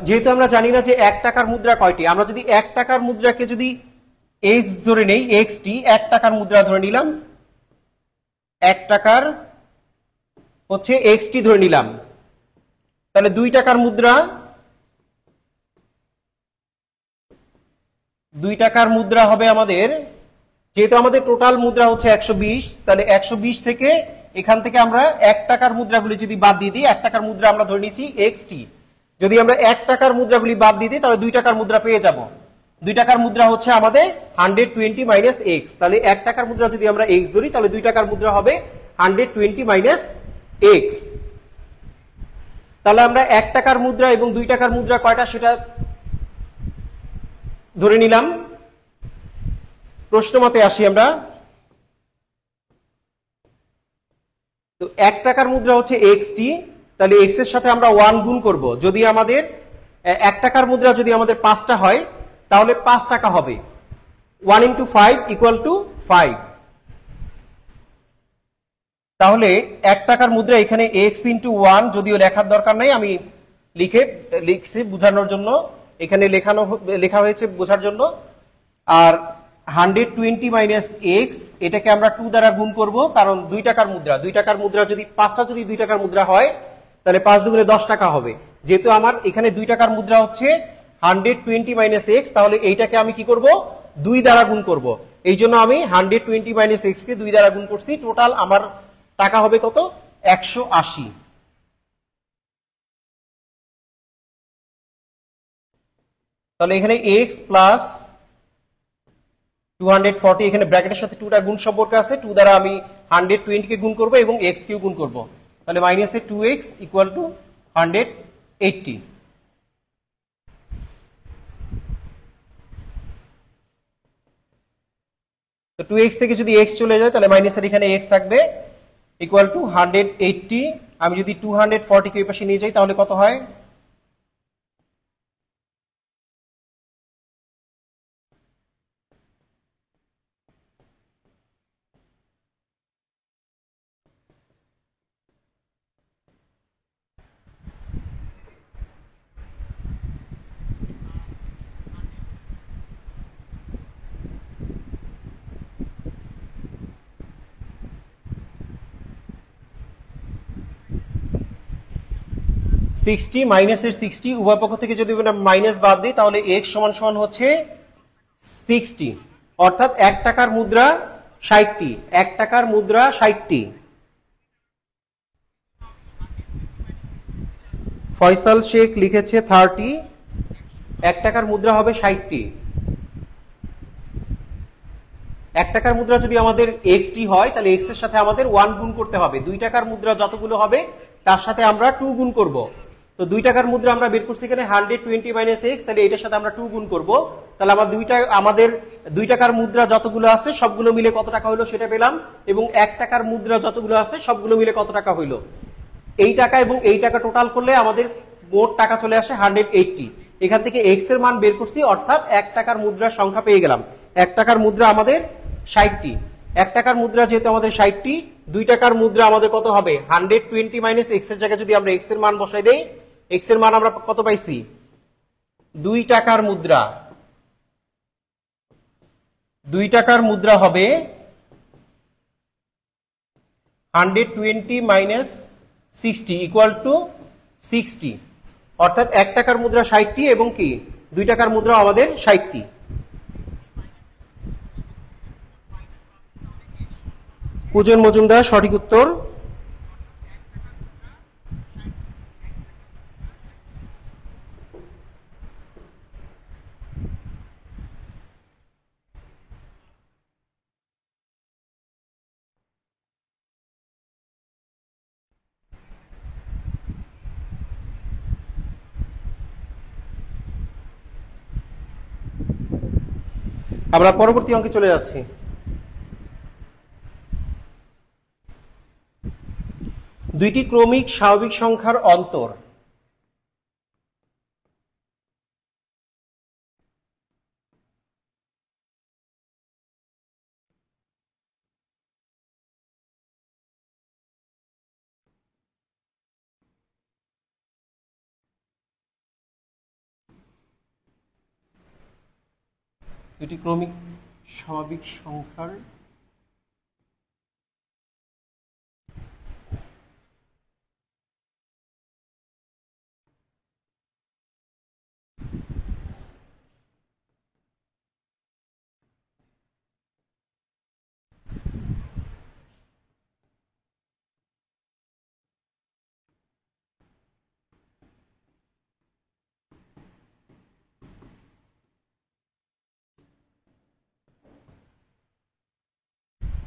যেহেতু আমরা জানি না যে 1 টাকার মুদ্রা কয়টি, আমরা যদি 1 টাকার মুদ্রাকে যদি এক্স ধরে নেই, এক্সটি 1 টাকার মুদ্রা ধরে নিলাম, 1 টাকার হচ্ছে এক্সটি ধরে নিলাম, তাহলে 2 টাকার মুদ্রা, 2 টাকার মুদ্রা হবে আমাদের, যেহেতু আমাদের টোটাল মুদ্রা হচ্ছে 120, তাহলে 120 থেকে এখান থেকে আমরা 1 টাকার মুদ্রাগুলি যদি বাদ দিয়ে দিই, 1 টাকার মুদ্রা আমরা ধরে নিছি এক্সটি, যদি আমরা 1 টাকার মুদ্রাগুলি বাদ দিয়ে দিই তাহলে 2 টাকার মুদ্রা পেয়ে যাব। 2 টাকার মুদ্রা হচ্ছে আমাদের 120 মাইনাস এক্স। তাহলে 1 টাকার মুদ্রা যদি আমরা এক্স ধরি তাহলে 2 টাকার মুদ্রা হবে 120 মাইনাস এক্স। তাহলে আমরা 1 টাকার মুদ্রা এবং 2 টাকার মুদ্রা কয়টা সেটা ধরে নিলাম। প্রশ্ন মতে আসি আমরা। তো 1 টাকার মুদ্রা হচ্ছে এক্সটি, তাহলে এক্স এর সাথে আমরা 1 গুণ করব। যদি আমাদের 1 টাকার মুদ্রা যদি আমাদের 5টা হয় তাহলে 5 টাকা হবে। 1 ইন্টু 5 ইকুয়াল টু 5। তাহলে 1 টাকার মুদ্রা এখানে এক্স ইন্টু 1, যদিও লেখার দরকার নাই, আমি লিখছি বোঝানোর জন্য, এখানে লেখা হয়েছে বোঝার জন্য। আর 120 মাইনাস এক্স, এটাকে আমরা 2 দ্বারা গুণ করব, কারণ 2 টাকার মুদ্রা, 2 টাকার মুদ্রা যদি 5টা যদি 2 টাকার মুদ্রা হয় তাহলে 5 দুগুণে 10 টাকা হবে। যেহেতু আমার এখানে 2 টাকার মুদ্রা হচ্ছে 120 মাইনাস এক্স, তাহলে এইটাকে আমি কি করব, 2 দ্বারা গুণ করব। এই জন্য আমি 120 মাইনাস এক্স কে 2 দ্বারা গুণ করছি। টোটাল আমার টাকা হবে কত, 180। তাহলে এখানে এক্স প্লাস 240, এখানে ব্র্যাকেটের সাথে 2টা গুণ সম্পর্ক আছে, 2 দ্বারা আমি 120 কে গুণ করব এবং এক্স কেও গুণ করব। তাহলে মাইনাসে 2x ইকুয়াল টু 180। তো 2x থেকে যদি x চলে যায় তাহলে মাইনাসের এখানে x থাকবে ইকুয়াল টু 180। আমি যদি 240 কে ওই পাশে নিয়ে যাই তাহলে কত হয়, সিক্সটি মাইনাসের 60, উভয় পক্ষ থেকে যদি আমরা মাইনাস বাদ দিই তাহলে x সমান সমান হচ্ছে 60, অর্থাৎ 1 টাকার মুদ্রা 60টি, 1 টাকার মুদ্রা 60টি। ফয়সাল শেখ লিখেছে 30, 1 টাকার মুদ্রা হবে 60টি। 1 টাকার মুদ্রা যদি আমাদের এক্সটি হয় তাহলে এক্স এর সাথে আমাদের 1 গুণ করতে হবে। 2 টাকার মুদ্রা যতগুলো হবে তার সাথে আমরা 2 গুণ করব। তো 2 টাকার মুদ্রা আমরা বের করছি এখানে 120 মাইনাস এক্স, তাহলে এটার সাথে আমরা 2 গুণ করব। তাহলে আমাদের 2 টাকার মুদ্রা যতগুলো আছে সবগুলো মিলে কত টাকা হলো সেটা পেলাম, এবং 1 টাকার মুদ্রা যতগুলো আছে সবগুলো মিলে কত টাকা হইলো, এই টাকা এবং এই টাকা টোটাল করলে আমাদের মোট টাকা চলে আসে 180। এখান থেকে এক্স এর মান বের করছি, অর্থাৎ 1 টাকার মুদ্রার সংখ্যা পেয়ে গেলাম। 1 টাকার মুদ্রা আমাদের 60টি। 1 টাকার মুদ্রা যেহেতু আমাদের 60টি, 2 টাকার মুদ্রা আমাদের কত হবে, 120 মাইনাস এক্স এর জায়গায় যদি আমরা এক্স এর মান বসাই দেই, এক্স এর মান আমরা কত পাইছি, 2 টাকার মুদ্রা। 2 টাকার মুদ্রা হবে 120 মাইনাস 60 ইকুয়াল টু 60, অর্থাৎ 1 টাকার মুদ্রা 60টি এবং কি 2 টাকার মুদ্রা আমাদের 60টি। পূজন মজুমদার সঠিক উত্তর। আমরা পরবর্তী অঙ্কে চলে যাচ্ছি। দুইটি ক্রমিক স্বাভাবিক সংখ্যার অন্তর দুটি ক্রমিক স্বাভাবিক সংখ্যার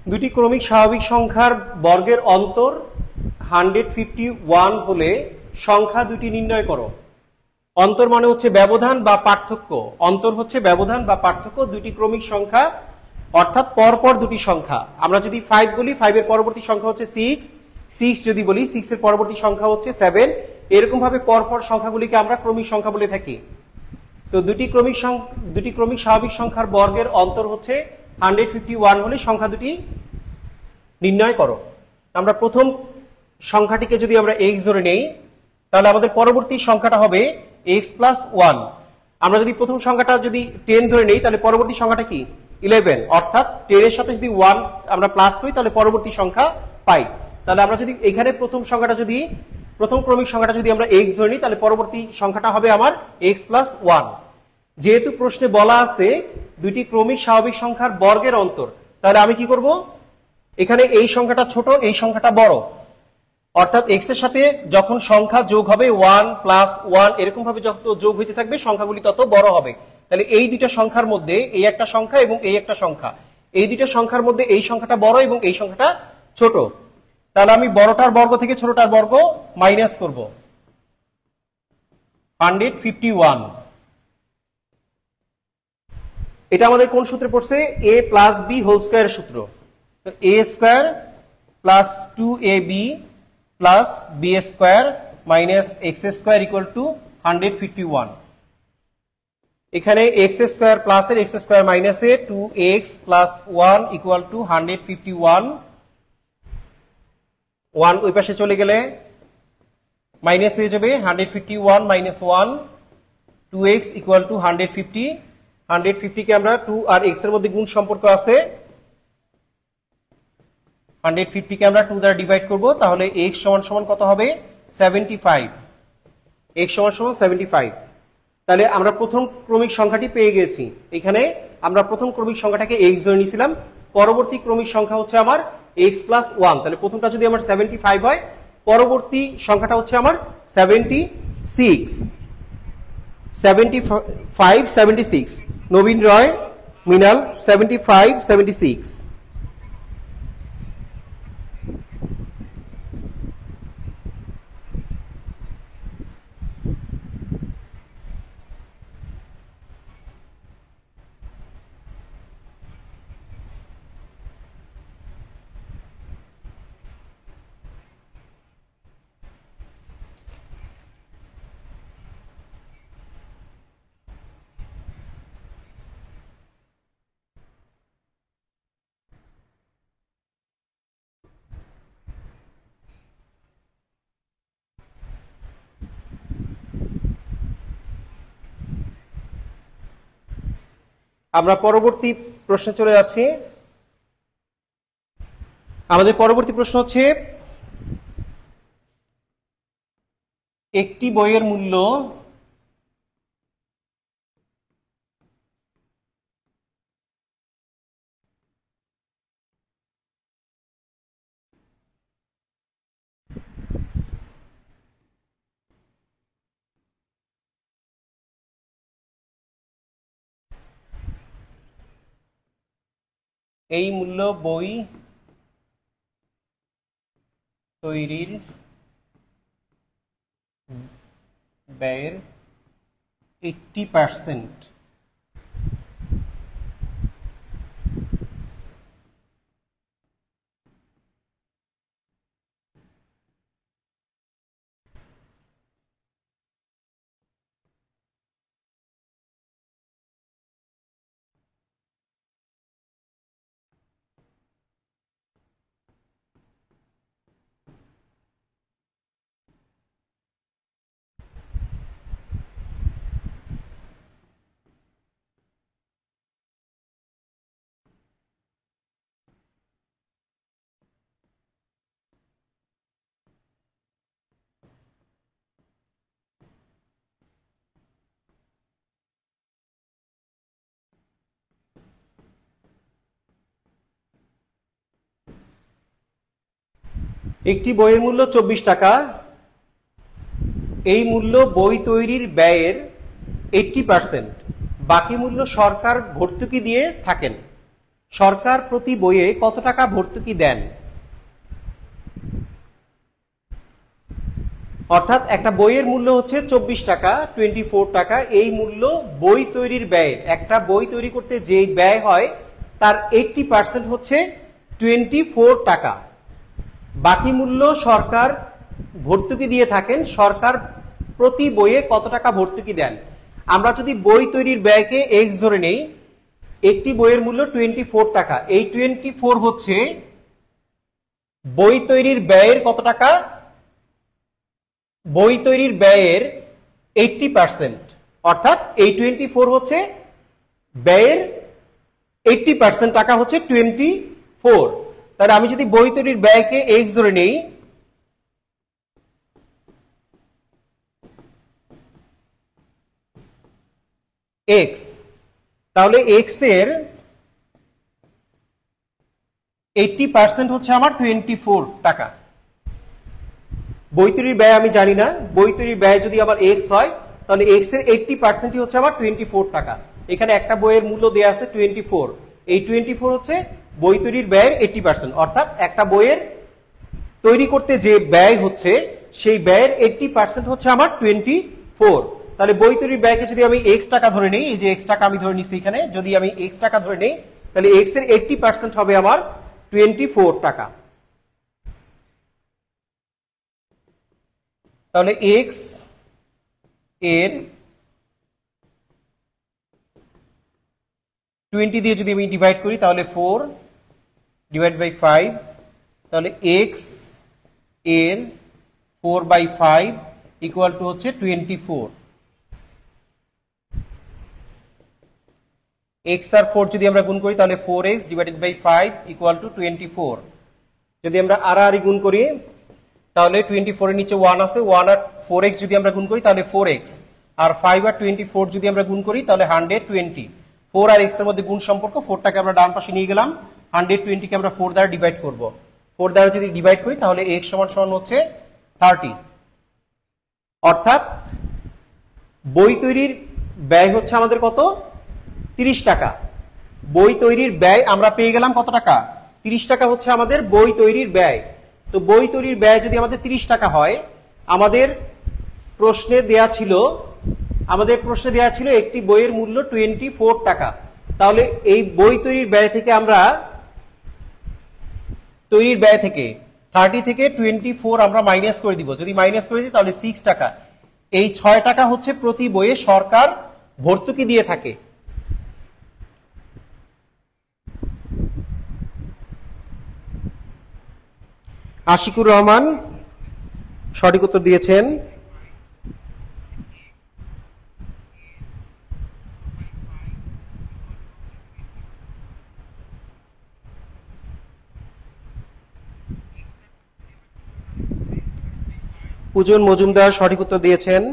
দুটি ক্রমিক স্বাভাবিক সংখ্যার বর্গের অন্তর 151 হলে সংখ্যা দুটি নির্ণয় করো। অন্তর মানে হচ্ছে ব্যবধান বা পার্থক্য, অন্তর হচ্ছে ব্যবধান বা পার্থক্য দুটি ক্রমিক সংখ্যা অর্থাৎ পরপর দুটি সংখ্যা। আমরা যদি 5 বলি 5 এর পরবর্তী সংখ্যা হচ্ছে 6, 6 যদি বলি 6 এর পরবর্তী সংখ্যা হচ্ছে 7, এরকম ভাবে পরপর সংখ্যাগুলিকে আমরা ক্রমিক সংখ্যা বলে থাকি। তো দুটি ক্রমিক স্বাভাবিক সংখ্যার বর্গের অন্তর হচ্ছে 151 হলে সংখ্যা দুটি নির্ণয় করো। আমরা প্রথম সংখ্যাটিকে যদি আমরা x ধরে নেই তাহলে আমাদের পরবর্তী সংখ্যাটা হবে x প্লাস 1। আমরা যদি প্রথম সংখ্যাটা যদি 10 ধরে নেই তাহলে পরবর্তী সংখ্যাটা কি 11, অর্থাৎ 10 এর সাথে যদি 1 আমরা প্লাস করি তাহলে পরবর্তী সংখ্যা পাই। তাহলে আমরা যদি এখানে প্রথম ক্রমিক সংখ্যাটা যদি আমরা x ধরে নিই তাহলে পরবর্তী সংখ্যাটা হবে আমার x প্লাস 1। যেহেতু প্রশ্নে বলা আছে দুটি ক্রমিক স্বাভাবিক সংখ্যার বর্গের অন্তর, তাহলে আমি কি করব, এখানে এই সংখ্যাটা ছোট এই সংখ্যাটা বড়, অর্থাৎ x এর সাথে যখন সংখ্যা যোগ হবে 1 প্লাস 1 এরকম ভাবে যত যোগ হইতে থাকবে সংখ্যাগুলি তত বড় হবে। তাহলে এই দুইটা সংখ্যার মধ্যে এই একটা সংখ্যা এবং এই একটা সংখ্যা, এই দুইটা সংখ্যার মধ্যে এই সংখ্যাটা বড় এবং এই সংখ্যাটা ছোট। তাহলে আমি বড়টার বর্গ থেকে ছোটটার বর্গ মাইনাস করব, 151। এটা আমাদের কোন সূত্রে পড়ছে, a প্লাস b হোল স্কয়ারের সূত্র। a square plus 2ab plus b square minus x square equal to 151। এখানে x স্কয়ার প্লাস এর x square minus A 2x plus 1 equal to 151। 1 ওই পাশে চলে গেলে মাইনাস হয়ে যাবে 151 মাইনাস 1, 2x ইকুয়াল টু 150। 150 কে আমরা 2 আর x এর মধ্যে গুণ সম্পর্ক আছে, 150 কে আমরা 2 দ্বারা ডিভাইড করব, তাহলে x সমান সমান কত হবে 75। x সমান সমান 75। তাহলে আমরা প্রথম ক্রমিক সংখ্যাটি পেয়ে গেছি। এখানে আমরা প্রথম ক্রমিক সংখ্যাটাকে x ধরে নিয়েছিলাম, পরবর্তী ক্রমিক সংখ্যা হচ্ছে আমার x প্লাস 1। তাহলে প্রথমটা যদি আমার 75 হয় পরবর্তী সংখ্যাটা হচ্ছে আমার 76। 75 76, নবীন রয় মৃণাল 75 76। আমরা পরবর্তী প্রশ্নে চলে যাচ্ছি। আমাদের পরবর্তী প্রশ্ন হচ্ছে একটি বইয়ের মূল্য এই মূল্য বই তৈরির ব্যয়ের 80%। একটি বইয়ের মূল্য 24 টাকা, এই মূল্য বই তৈরির ব্যয়ের 80%, বাকি মূল্য সরকার ভর্তুকি দিয়ে থাকেন। সরকার প্রতি বইয়ে কত টাকা ভর্তুকি দেন? অর্থাৎ একটা বইয়ের মূল্য হচ্ছে 24 টাকা, 24 টাকা। এই মূল্য বই তৈরির ব্যয়, একটা বই তৈরি করতে যে ব্যয় হয় তার 80% হচ্ছে 24 টাকা। বাকি মূল্য সরকার ভর্তুকি দিয়ে থাকেন। সরকার প্রতি বইয়ে কত টাকা ভর্তুকি দেন? আমরা যদি বই তৈরির ব্যয়কে এক্স ধরে নেই, একটি বইয়ের মূল্য 24 টাকা, এই 24 হচ্ছে বই তৈরির ব্যয়ের কত টাকা? বই তৈরির ব্যয়ের 80%, অর্থাৎ এই 24 হচ্ছে ব্যয়ের 80% টাকা হচ্ছে 24। তাহলে আমি যদি বই তৈরির ব্যয়কে এক্স ধরে নেই, এক্স, তাহলে এক্স এর 80% হচ্ছে আমার 24 টাকা। বই তৈরির ব্যয় আমি জানি না, বই তৈরির ব্যয় যদি আমার এক্স হয় তাহলে এক্স এর 80% হচ্ছে আমার 24 টাকা। এখানে একটা বইয়ের মূল্য দেয়া আছে 24, এই 24 হচ্ছে বই তৈরির ব্যয়ের 80%, অর্থাৎ একটা বইয়ের তৈরি করতে যে ব্যয় হচ্ছে সেই ব্যয়ের 80% হচ্ছে আমার 24। তাহলে বই তৈরির ব্যয়কে যদি আমি এক্স টাকা ধরে নেই, এই যে এক্স টাকা আমি ধরে নিচ্ছি এখানে, যদি আমি এক্স টাকা ধরে নেই তাহলে এক্স এর 80% হবে আমার 24 টাকা। তাহলে এক্স এর 20 দিয়ে যদি আমি ডিভাইড করি তাহলে 4 ডিভাইড বাই 5, তাহলে এক্স এর 4/5 ইকুয়াল টু হচ্ছে 24। এক্স আর 4 যদি আমরা গুণ করি তাহলে 4x divided by 5 equal to 24। যদি আমরা আর গুণ করি তাহলে 24 এর নিচে 1 আছে, 1 আর 4x যদি আমরা গুণ করি তাহলে 4x, আর 5 আর 24 যদি আমরা গুণ করি তাহলে 120। 4 আর x এর মধ্যে গুণ সম্পর্ক, 4টাকে আমরা ডান পাশে নিয়ে গেলাম, 120 কে আমরা 4 দ্বারা ডিভাইড করব। 4 দ্বারা যদি ডিভাইড করি তাহলে x সমান সমান হচ্ছে 30। অর্থাৎ বই তৈরির ব্যয় হচ্ছে আমাদের কত? 30 টাকা। বই তৈরির ব্যয় আমরা পেয়ে গেলাম কত টাকা? 30 টাকা হচ্ছে আমাদের বই তৈরির ব্যয়। তো বই তৈরির ব্যয় যদি আমাদের 30 টাকা হয়, আমাদের প্রশ্নে দেয়া ছিল একটি বইয়ের মূল্য 24 টাকা। তাহলে এই বই তৈরির ব্যয় থেকে আমরা তৈরির ব্যয় থেকে 30 থেকে 24 আমরা মাইনাস করে দিব। যদি মাইনাস করে দিই তাহলে 6 টাকা। এই 6 টাকা হচ্ছে প্রতি বইয়ে সরকার ভর্তুকি দিয়ে থাকে। আশিকুর রহমান সঠিক উত্তর দিয়েছেন। পূজন মজুমদার সঠিক উত্তর দিয়েছেন।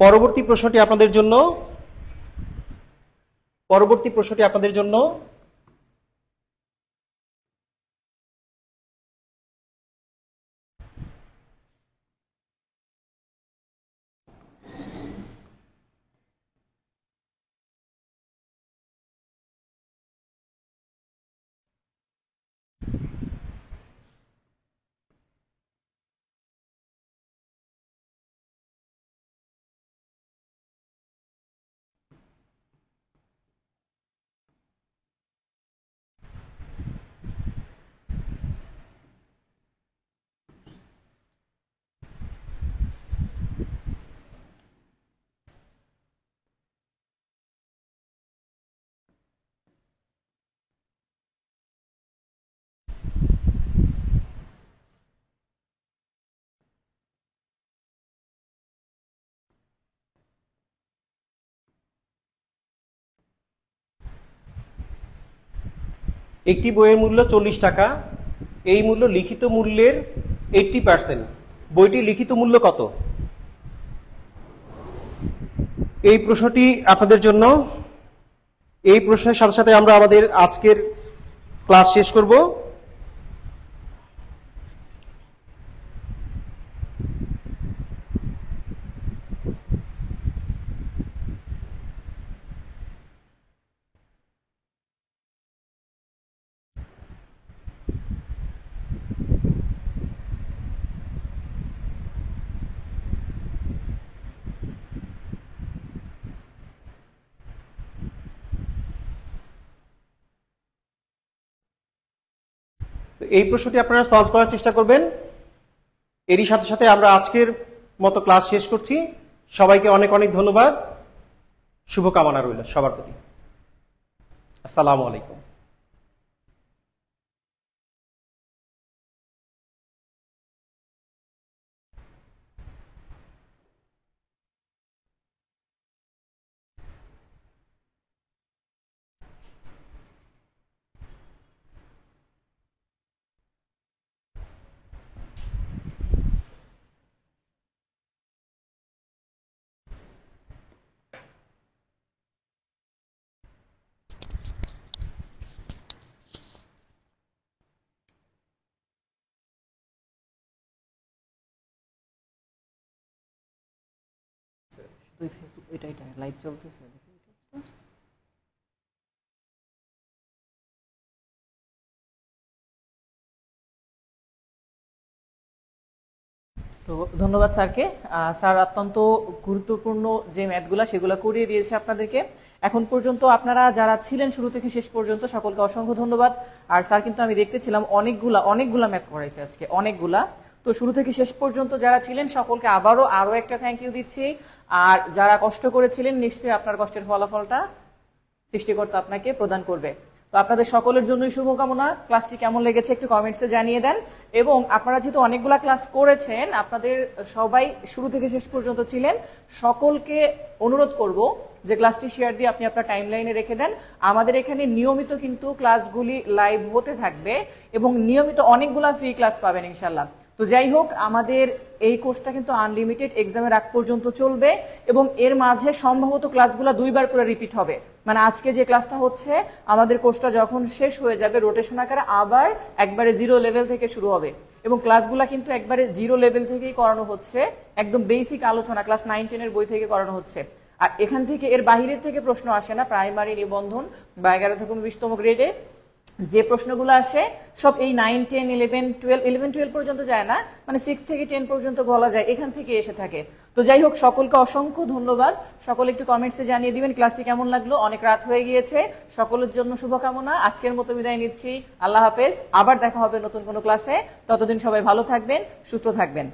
পরবর্তী প্রশ্নটি আপনাদের জন্য একটি বইয়ের মূল্য 40 টাকা। এই মূল্য লিখিত মূল্যের 80%। বইটির লিখিত মূল্য কত? এই প্রশ্নটি আপনাদের জন্য। এই প্রশ্নের সাথে সাথে আমরা আমাদের আজকের ক্লাস শেষ করব। এই প্রশ্নটি আপনারা সলভ করার চেষ্টা করবেন। এরই সাথে সাথে আমরা আজকের মতো ক্লাস শেষ করছি। সবাইকে অনেক অনেক ধন্যবাদ। শুভকামনা রইল সবার প্রতি। আসসালামু আলাইকুম। ফেসবুক এটা লাইভ চলতেছে। তো ধন্যবাদ স্যারকে। স্যার অত্যন্ত গুরুত্বপূর্ণ যে ম্যাথগুলা সেগুলো করিয়ে দিয়েছে আপনাদেরকে। এখন পর্যন্ত আপনারা যারা ছিলেন শুরু থেকে শেষ পর্যন্ত সকলকে অসংখ্য ধন্যবাদ। আর স্যার কিন্তু আমি দেখতেছিলাম অনেকগুলা ম্যাথ করাইছে আজকে, অনেকগুলা। তো শুরু থেকে শেষ পর্যন্ত যারা ছিলেন সকলকে আরো একটা থ্যাংক ইউ দিচ্ছি। আর যারা কষ্ট করেছিলেন নিশ্চয়ই আপনার কষ্টের ফলাফলটা সৃষ্টিকর্তা আপনাকে প্রদান করবে। তো আপনাদের সকলের জন্যই শুভকামনা। ক্লাসটি কেমন লেগেছে একটু কমেন্টসে জানিয়ে দেন। এবং আপনারা যেহেতু অনেকগুলা ক্লাস করেছেন, আপনাদের সবাই শুরু থেকে শেষ পর্যন্ত ছিলেন, সকলকে অনুরোধ করব যে ক্লাসটি শেয়ার দিয়ে আপনি আপনার টাইমলাইনে রেখে দেন। আমাদের এখানে নিয়মিত কিন্তু ক্লাসগুলি লাইভ হতে থাকবে এবং নিয়মিত অনেকগুলা ফ্রি ক্লাস পাবেন ইনশাল্লাহ। তো যাই হোক, আমাদের এই কোর্সটা কিন্তু আনলিমিটেড এক্সামের আগ পর্যন্ত চলবে এবং এর মাঝে সম্ভবত ক্লাসগুলো 2 বার করে রিপিট হবে। মানে আজকে যে ক্লাসটা হচ্ছে, আমাদের কোর্সটা যখন শেষ হয়ে যাবে রোটেশন আকারে আবার একবারে 0 লেভেল থেকে শুরু হবে এবং ক্লাসগুলো কিন্তু একবারে 0 লেভেল থেকেই করানো হচ্ছে। একদম বেসিক আলোচনা ক্লাস 9-10 এর বই থেকে করানো হচ্ছে। আর এখান থেকে এর বাহিরের থেকে প্রশ্ন আসে না। প্রাইমারি, নিবন্ধন বা 11 থেকে 20তম গ্রেডে যে প্রশ্নগুলো আসে সব এই 9, 10, 11, 12 পর্যন্ত যায় না, মানে 6 থেকে 10 পর্যন্ত বলা যায় এখান থেকে এসে থাকে। তো যাই হোক, সকলকে অসংখ্য ধন্যবাদ। সকলে একটু কমেন্টসে জানিয়ে দিবেন ক্লাসটি কেমন লাগলো। অনেক রাত হয়ে গিয়েছে, সকলের জন্য শুভকামনা। আজকের মতো বিদায় নিচ্ছি। আল্লাহ হাফেজ। আবার দেখা হবে নতুন কোনো ক্লাসে। ততদিন সবাই ভালো থাকবেন, সুস্থ থাকবেন।